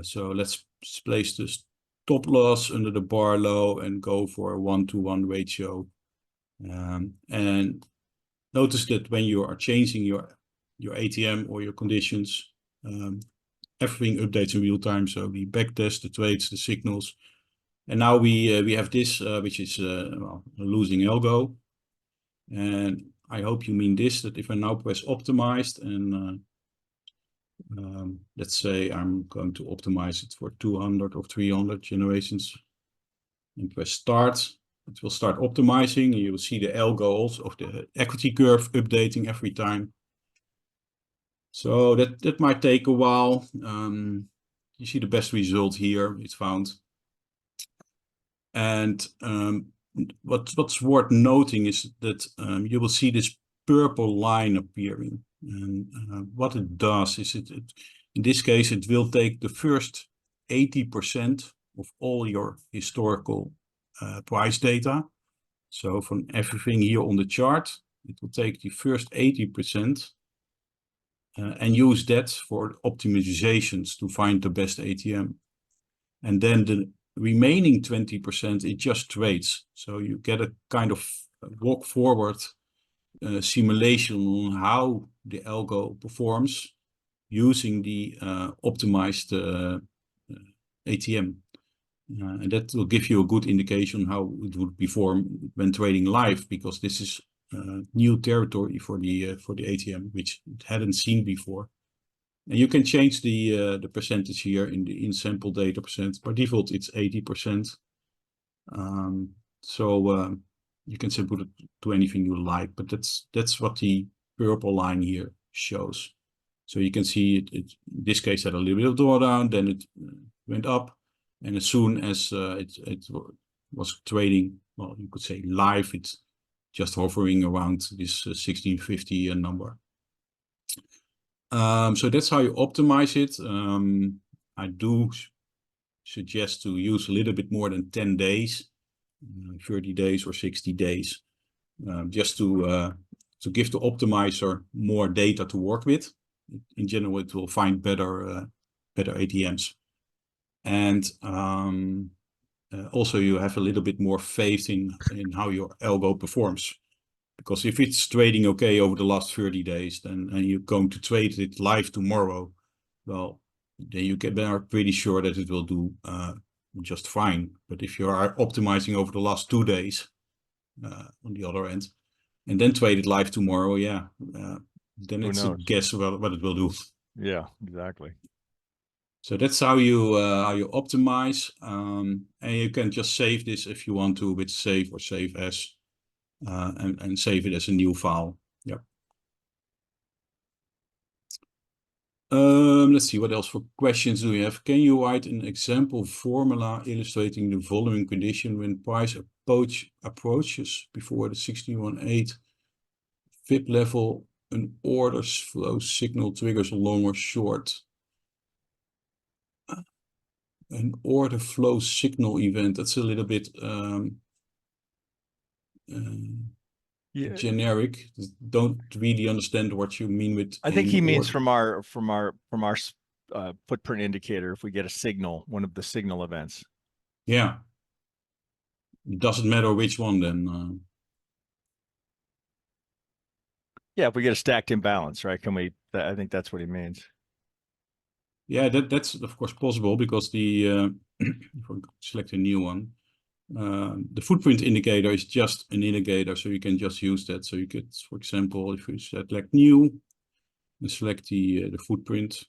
So let's place the stop loss under the bar low and go for a 1-to-1 ratio. And notice that when you are changing your ATM or your conditions, everything updates in real time. So we backtest the trades, the signals, and now we have this, which is well, a losing algo. And I hope you mean this, that if I now press optimized and let's say I'm going to optimize it for 200 or 300 generations. and press start. It will start optimizing. You will see the algo also of the equity curve updating every time. So that might take a while. You see the best result here, it's found. And what's worth noting is that you will see this purple line appearing. And what it does is in this case, it will take the first 80% of all your historical price data. So from everything here on the chart, it will take the first 80% and use that for optimizations to find the best ATM. And then the remaining 20%, it just trades. So you get a kind of walk forward simulation on how the algo performs using the optimized ATM. And that will give you a good indication how it would perform when trading live, because this is new territory for the ATM, which it hadn't seen before. And you can change the percentage here in sample data percent. By default, it's 80%. So you can set it to anything you like, but that's what the purple line here shows. So you can see it in this case had a little bit of drawdown, then it went up, and as soon as it was trading, well, you could say live, it's just hovering around this 1650 number. So that's how you optimize it. I do suggest to use a little bit more than 10 days, 30 days or 60 days, just to give the optimizer more data to work with. In general, it will find better ATMs. And also you have a little bit more faith in how your algo performs. Because if it's trading okay over the last 30 days, then and you're going to trade it live tomorrow, well, then you are pretty sure that it will do just fine. But if you are optimizing over the last 2 days on the other end, and then trade it live tomorrow, yeah, then it's a guess what it will do. Yeah, exactly. So that's how you optimize, and you can just save this if you want to with save or save as. And save it as a new file. Yeah. Let's see, what else for questions do we have? Can you write an example formula illustrating the following condition when price approaches before the 1618 VIP level, an orders flow signal triggers a long or short? An order flow signal event, that's a little bit generic. Don't really understand what you mean with. I think he means from our footprint indicator. If we get a signal, one of the signal events. Yeah. It doesn't matter which one then. Yeah, if we get a stacked imbalance, right? Can we? I think that's what he means. Yeah, that's of course possible because the if I select a new one. The footprint indicator is just an indicator, so you can just use that. So you could, for example, if you select new and select the footprint,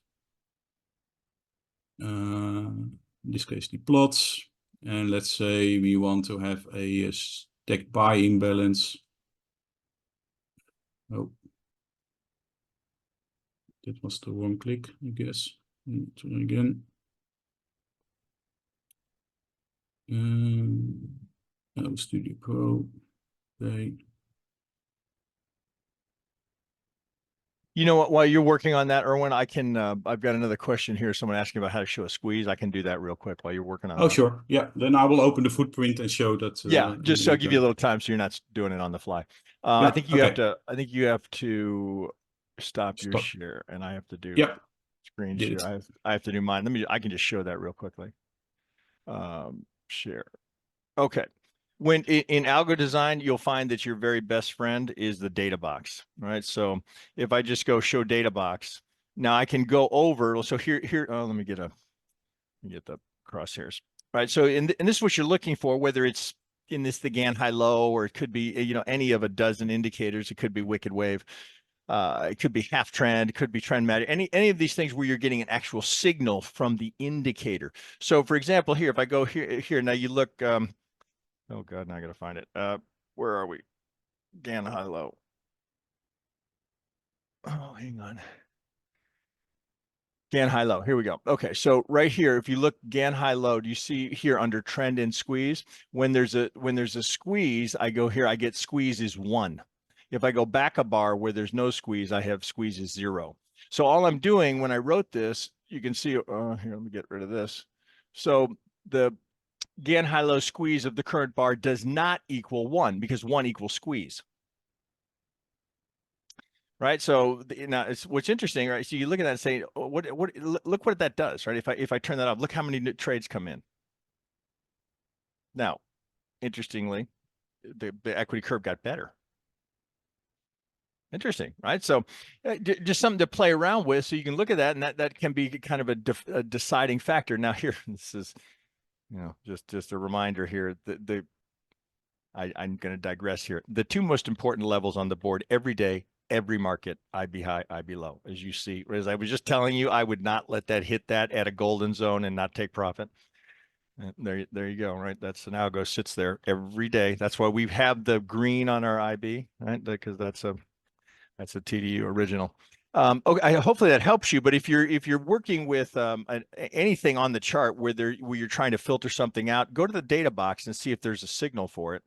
in this case the plots, and let's say we want to have a stacked buy imbalance. Oh, that was the wrong click, I guess. Try again. Algo Studio Pro. Okay. You know what? While you're working on that, Erwin, I can. I've got another question here. Someone asking about how to show a squeeze. I can do that real quick while you're working on that. Oh, sure. Yeah. Then I will open the footprint and show that. Yeah, just so I'll give you a little time so you're not doing it on the fly. Yeah, I think you have to. I think you have to stop your share, and I have to do screen share. I have to do mine. I can just show that real quickly. Share. Okay. When in algo design, you'll find that your very best friend is the data box, right? So if I just go show data box, now I can go over. So here, let me get the crosshairs, right? So and this is what you're looking for, whether it's in the Gann high low, or it could be, any of a dozen indicators. It could be wicked wave. It could be half trend, it could be trend matter, any of these things where you're getting an actual signal from the indicator. So for example, here, if I go here, now you look, Oh God, now I gotta find it. Where are we? Gan high low. Oh, hang on. Gan high low. Here we go. Okay, so right here, if you look Gan high low, do you see here under trend and squeeze? When there's a squeeze, I go here, I get squeeze is 1. If I go back a bar where there's no squeeze, I have squeeze is 0. So all I'm doing when I wrote this, you can see, here, let me get rid of this. So the Gan high low squeeze of the current bar does not equal 1 because 1 equals squeeze. Right. So now it's what's interesting, right? So you look at that and say, oh, look what that does, right? If I turn that off, look how many trades come in. Now, interestingly, the equity curve got better. Interesting, right? So just something to play around with, so you can look at that, and that can be kind of a deciding factor. Now here, this is, just a reminder here. I'm going to digress here. The two most important levels on the board every day, every market, IB high, IB low. As you see, as I was just telling you, I would not let that hit that at a golden zone and not take profit. And there you go, right? That's an algo sits there every day. That's why we have the green on our IB, right? Because that's a TDU original. Okay, hopefully that helps you. But if you're working with anything on the chart where you're trying to filter something out, go to the data box and see if there's a signal for it.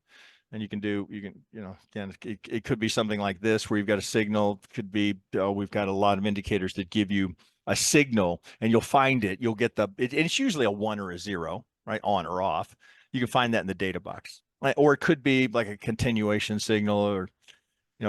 And again, it could be something like this where you've got a signal. It could be, we've got a lot of indicators that give you a signal, and you'll find it. You'll get it's usually a 1 or a 0, right, on or off. You can find that in the data box, right? Or it could be like a continuation signal, or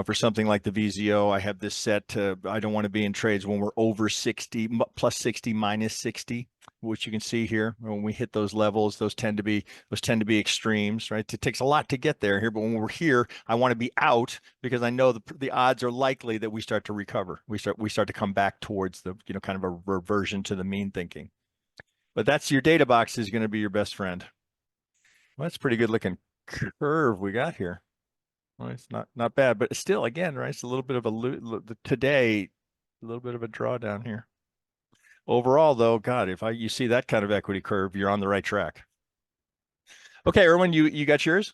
for something like the VZO, I have this set to, I don't want to be in trades when we're over 60, plus 60, minus 60, which you can see here. When we hit those levels, those tend to be extremes, right? It takes a lot to get there here, but when we're here, I want to be out because I know the odds are likely that we start to recover. We start to come back towards the, kind of a reversion to the mean thinking. But that's your data box is going to be your best friend. Well, that's a pretty good looking curve we got here. Well, it's not bad, but still, again, right? It's a little bit of today, a little bit of a drawdown here. Overall, though, God, if you see that kind of equity curve, you're on the right track. Okay, Erwin, you got yours?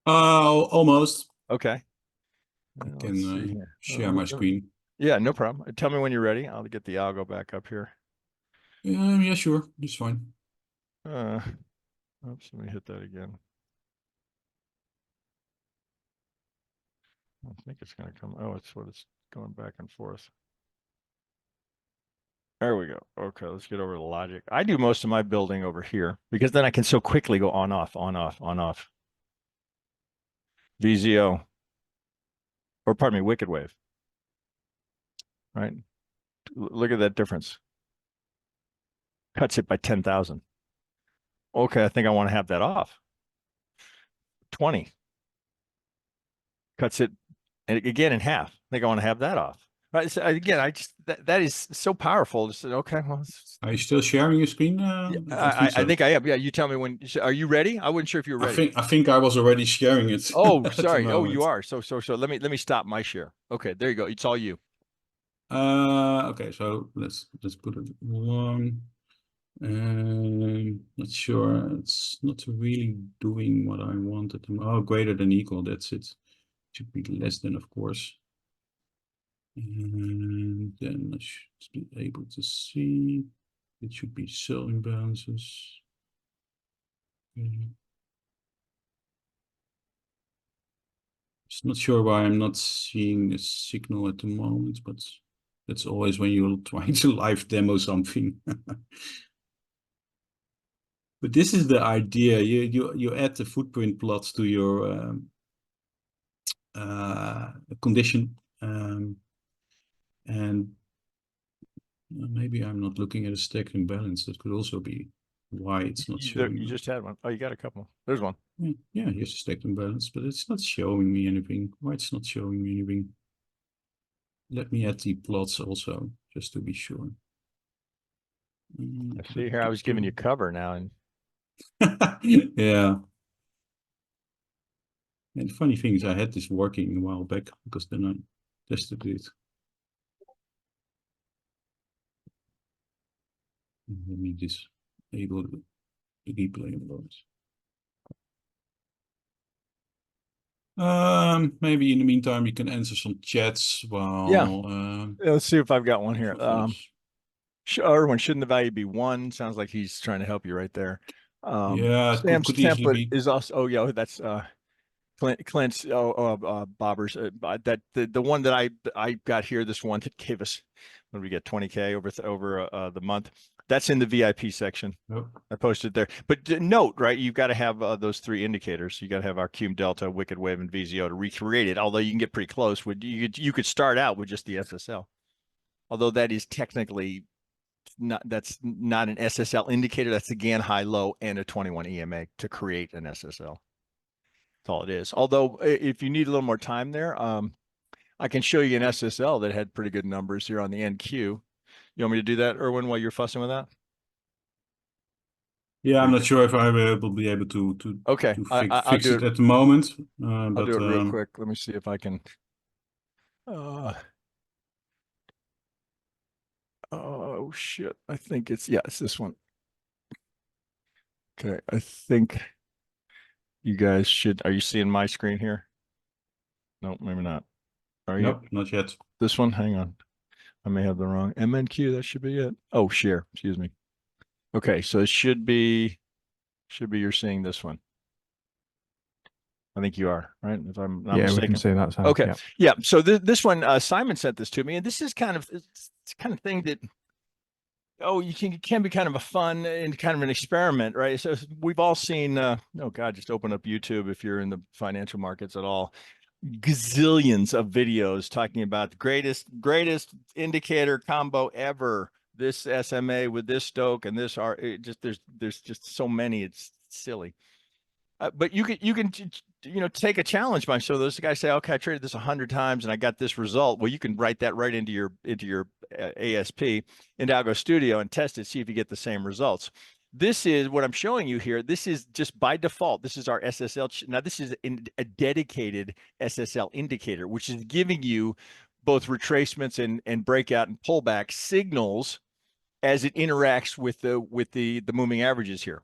Almost. Okay. I Let's see can here. share my screen. Yeah, no problem. Tell me when you're ready. I'll get the algo back up here. Yeah, sure. That's fine. Oops, let me hit that again. I think it's going to come. Oh, it's going back and forth. There we go. Okay, let's get over to logic. I do most of my building over here because then I can so quickly go on, off, on, off, on, off. VZO, or pardon me, wicked wave. Right? Look at that difference. Cuts it by 10,000. Okay, I think I want to have that off. 20. Cuts it again in half. I think I want to have that off. Right. So again, I just that is so powerful. Just okay. Well, Are you still sharing your screen? yeah, I I think I am. Yeah, you tell me when. Are you ready? I wasn't sure if you were ready. I think I was already sharing it. Oh, At the sorry. Oh, you moment. are. So let me stop my share. Okay, there you go. It's all you. Okay, so let's put it one. Not sure. It's not really doing what I wanted. Oh, greater than equal. That's it. Should be less than, of course. And then I should be able to see. It should be cell imbalances. Just not sure why I'm not seeing the signal at the moment, but that's always when you're trying to live demo something. But this is the idea. You add the footprint plots to your condition, and maybe I'm not looking at a stacked imbalance. That could also be why it's not showing. You just had one. Oh, you got a couple. There's one. Yeah, here's a stacked imbalance, but it's not showing me anything. Why it's not showing me anything? Let me add the plots also, just to be sure. I see here. I was giving you cover now, and yeah. And the funny thing is, I had this working a while back because then I tested it. Let me disable the replay mode. Maybe in the meantime you can answer some chats Yeah. while Let's see if I've got one here. Finish. Erwin, shouldn't the value be 1? Sounds like he's trying to help you right there. Yeah, it Sam's could easily template be. is also, oh yeah, that's Clint's bobbers. That the one that I got here, this one that gave us, when we get 20K over the month, that's in the VIP section. Nope. I posted there. But note, right, you've got to have those 3 indicators. You got to have our Cume Delta, Wicked Wave, and VZO to recreate it. Although you can get pretty close. You could start out with just the SSL. Although that is technically not, that's not an SSL indicator. That's the GAN high low and a 21 EMA to create an SSL. That's all it is. Although if you need a little more time there, I can show you an SSL that had pretty good numbers here on the NQ. You want me to do that, Erwin, while you're fussing with that? Yeah, I'm Or not sure if I will be able to okay, I'll fix do it it. at the moment. I'll But do it real quick. Let me see if I can. Uh, oh shit! I think it's, yeah, it's this one. Okay, I think you guys should. Are you seeing my screen here? No, maybe not. Are you? nope, not yet. This one? Hang on. I may have the wrong MNQ. That should be it. Oh, share. Excuse me. Okay, so it should be you're seeing this one. I think you are, right? If I'm not Yeah, we can mistaken. see that, Sam. Okay. Yeah. Yeah. So this one, Simon sent this to me, and this is kind of, it's kind of thing that, oh, it can be kind of a fun and kind of an experiment, right? So we've all seen, oh God, just open up YouTube if you're in the financial markets at all. Gazillions of videos talking about the greatest indicator combo ever. This SMA with this Stoke and this R. It just there's just so many. It's silly. But you can take a challenge by, so those guys say, okay, I traded this 100 times and I got this result. Well, you can write that right into your ASP into Algo Studio and test it, see if you get the same results. This is what I'm showing you here. This is just by default. This is our SSL. Now this is a dedicated SSL indicator, which is giving you both retracements and breakout and pullback signals as it interacts with the moving averages here.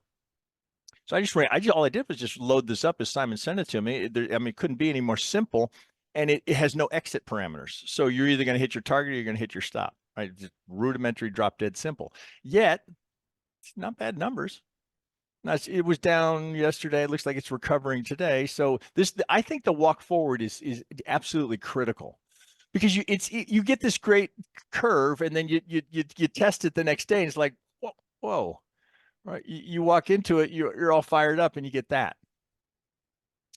So all I did was just load this up as Simon sent it to me. I mean, it couldn't be any more simple, and it has no exit parameters. So you're either going to hit your target or you're going to hit your stop, right? Just rudimentary, drop dead simple. Yet, it's not bad numbers. Now, it was down yesterday. It looks like it's recovering today. So I think the walk forward is absolutely critical, because you get this great curve, and then you test it the next day, and it's like, whoa. Right, you walk into it, you're all fired up, and you get that.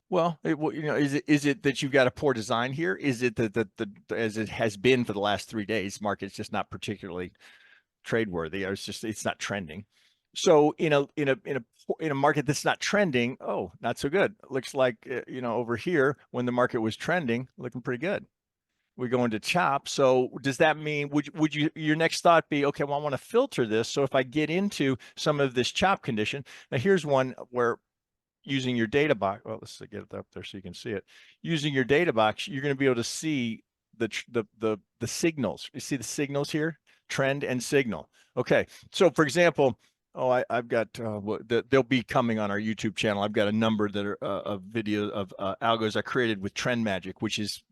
Well, is it that you've got a poor design here? Is it that as it has been for the last 3 days, market's just not particularly trade worthy, or it's not trending. So in a market that's not trending, oh, not so good. Looks like over here when the market was trending, looking pretty good. We go into chop. So does that mean, would your next thought be, okay, well, I want to filter this. So if I get into some of this chop condition, now here's one where using your data box, well, let's get it up there so you can see it. Using your data box, you're going to be able to see the signals. You see the signals here, trend and signal. Okay. So for example, I've got, they'll be coming on our YouTube channel. I've got a number that are of video of algos I created with Trend Magic, which is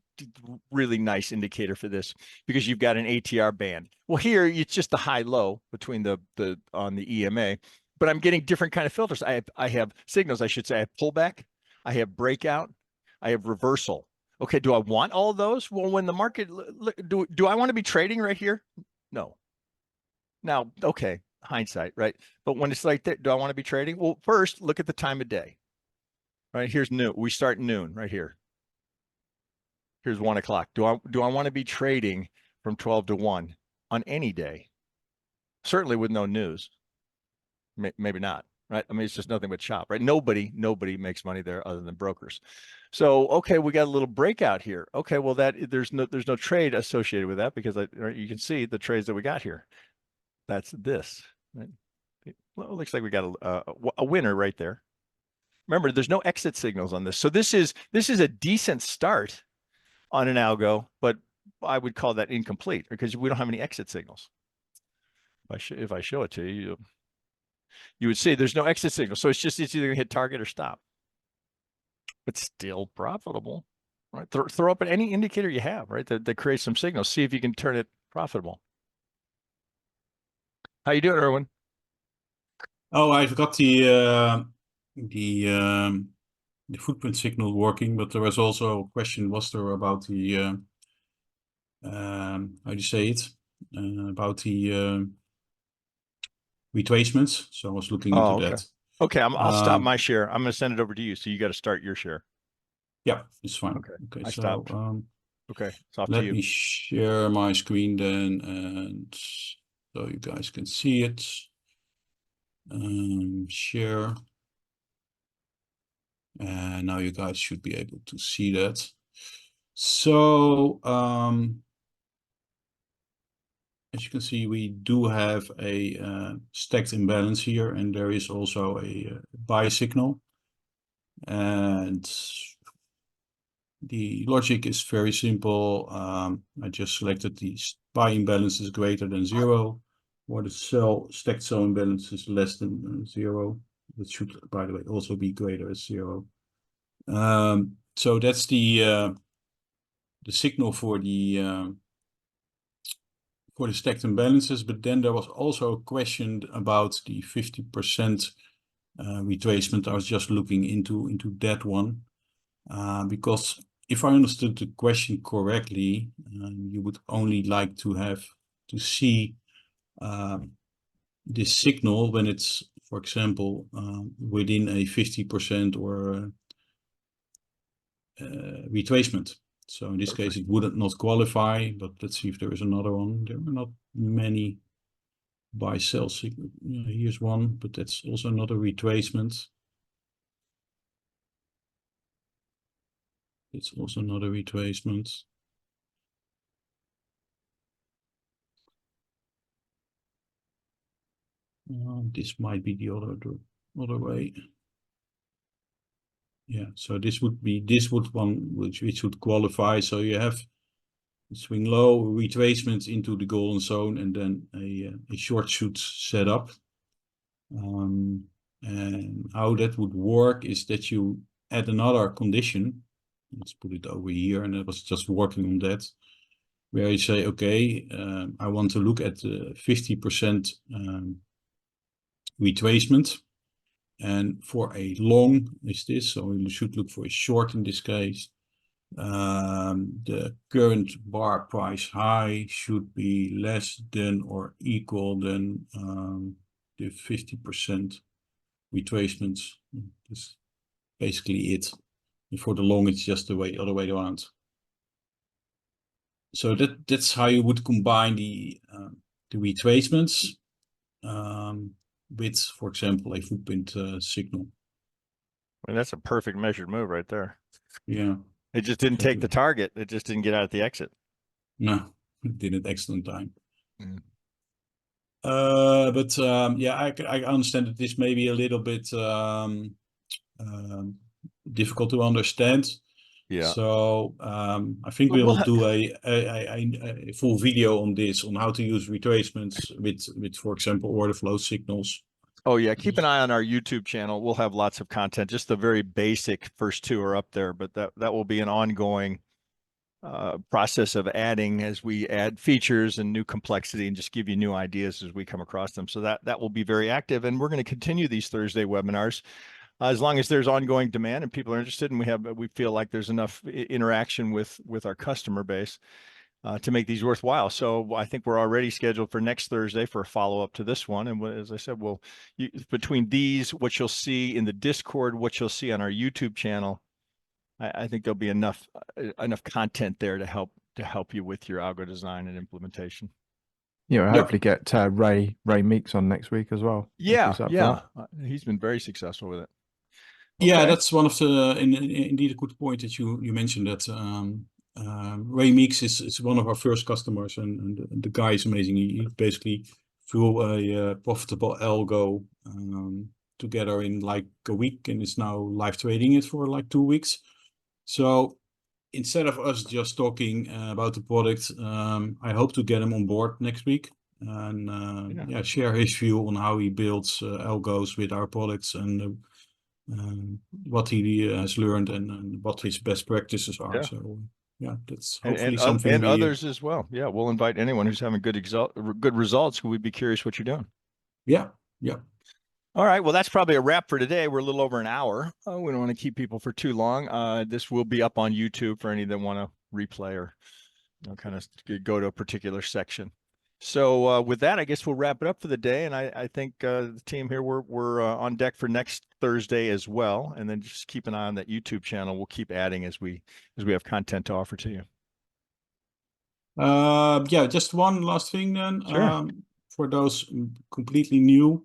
really nice indicator for this, because you've got an ATR band. Well, here it's just the high low between the on the EMA, but I'm getting different kind of filters. I have signals, I should say. I have pullback, I have breakout, I have reversal. Okay, do I want all of those? Well, when the market, do I want to be trading right here? No. Now, okay, hindsight, right? But when it's like that, do I want to be trading? Well, first look at the time of day. Right, here's noon. We start noon right here. Here's 1 o'clock. Do I want to be trading from 12 to 1 on any day? Certainly with no news. Maybe not, right? I mean, it's just nothing but chop, right? Nobody makes money there other than brokers. So, okay, we got a little breakout here. Okay, well, there's no trade associated with that, because you can see the trades that we got here. That's this, right? Well, it looks like we got a winner right there. Remember, there's no exit signals on this. So this is a decent start on an algo, but I would call that incomplete, because we don't have any exit signals. If I show it to you, you would see there's no exit signal. So it's either gonna hit target or stop. but still profitable, right? Throw up any indicator you have, right? That creates some signals. See if you can turn it profitable. How you doing, Erwin? Oh, I've got the footprint signal working, but there was also a question, was there, about the how do you say it? About the retracements. So I was looking into Oh, okay. that. Okay, I'll stop my share. I'm going to send it over to you. So you got to start your share. Yeah, it's fine. Okay, Okay, I so stopped. Okay, it's off to let you. me share my screen then, and so you guys can see it. Share. And now you guys should be able to see that. So as you can see, we do have a stacked imbalance here, and there is also a buy signal. And the logic is very simple. I just selected the buy imbalance is greater than 0, or the stacked sell imbalance is less than 0. That should, by the way, also be greater than 0. So that's the signal for the stacked imbalances. But then there was also a question about the 50% retracement. I was just looking into that one because if I understood the question correctly, you would only like to have to see this signal when it's, for example, within a 50% or retracement. So in this case, it wouldn't not qualify, but let's see if there is another one. There are not many buy sell signal. Here's one, but that's also not a retracement. It's also not a retracement. This might be the other way. Yeah, so this would one which would qualify. So you have swing low, retracements into the golden zone, and then a short shoot set up. And how that would work is that you add another condition. Let's put it over here, and I was just working on that, where you say, okay, I want to look at the 50% retracement. And for a long is this, so you should look for a short in this case. The current bar price high should be less than or equal than the 50% retracements. That's basically it. And for the long, it's just the other way around. So that's how you would combine the retracements with, for example, a footprint signal. I mean, that's a perfect measured move right there. Yeah. It just didn't take the target. It just didn't get out at the exit. No, it did it excellent time. Mm. But yeah, I understand that this may be a little bit difficult to understand. Yeah. So I think we will do a full video on this, on how to use retracements with, for example, order flow signals. Oh yeah, keep an eye on our YouTube channel. We'll have lots of content. Just the very basic first two are up there, but that will be an ongoing process of adding as we add features and new complexity, and just give you new ideas as we come across them. So that will be very active, and we're going to continue these Thursday webinars as long as there's ongoing demand and people are interested, and we feel like there's enough interaction with our customer base to make these worthwhile. So I think we're already scheduled for next Thursday for a follow-up to this one. And as I said, between these, what you'll see in the Discord, what you'll see on our YouTube channel, I think there'll be enough content there to help you with your algo design and implementation. Yeah, we'll hopefully get Ray Meeks on next week as well. Yeah, he's been very successful with it. Okay. Yeah, that's one of the indeed a good point that you mentioned that Ray Meeks is one of our first customers, and the guy is amazing. He basically threw a profitable algo together in like a week, and is now live trading it for like 2 weeks. So instead of us just talking about the product, I hope to get him on board next week and share his view on how he builds algos with our products, and what he has learned and what his best practices are. Yeah. So yeah, that's And, hopefully and, something and we, others as well. Yeah, we'll invite anyone who's having good results who would be curious what you're doing. yeah. All right. Well, that's probably a wrap for today. We're a little over an hour. We don't want to keep people for too long. This will be up on YouTube for any that want to replay or kind of go to a particular section. So with that, I guess we'll wrap it up for the day. And I think the team here, we're on deck for next Thursday as well. And then just keep an eye on that YouTube channel. We'll keep adding as we have content to offer to you. Yeah, just one last thing then. Sure. For those completely new,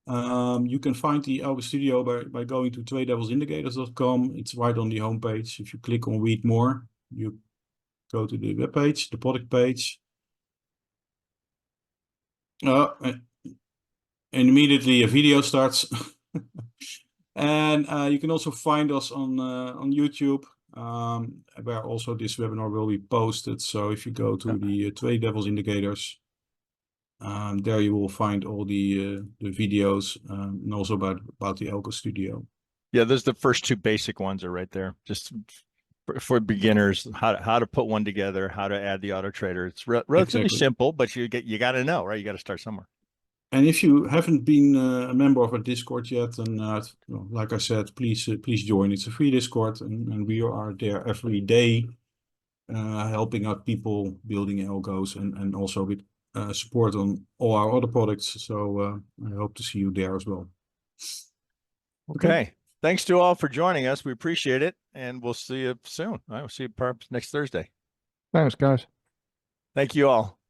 you can find the Algo Studio by going to TradeDevils-Indicators.com. It's right on the homepage. If you click on Read More, you go to the web page, the product page. And immediately a video starts. And you can also find us on YouTube, where also this webinar will be posted. So if you go to the TradeDevils-Indicators, there you will find all the videos and also about the Algo Studio. Yeah, those the first two basic ones are right there. Just for beginners, how to put one together, how to add the auto trader. It's relatively simple, but you got to know, right? You got to start somewhere. And if you haven't been a member of our Discord yet, and like I said, please join. It's a free Discord, and we are there every day, helping out people building algos and also with support on all our other products. So I hope to see you there as well. Okay. Thanks to all for joining us. We appreciate it, and we'll see you soon. I will see you perhaps next Thursday. Thanks, guys. Thank you all.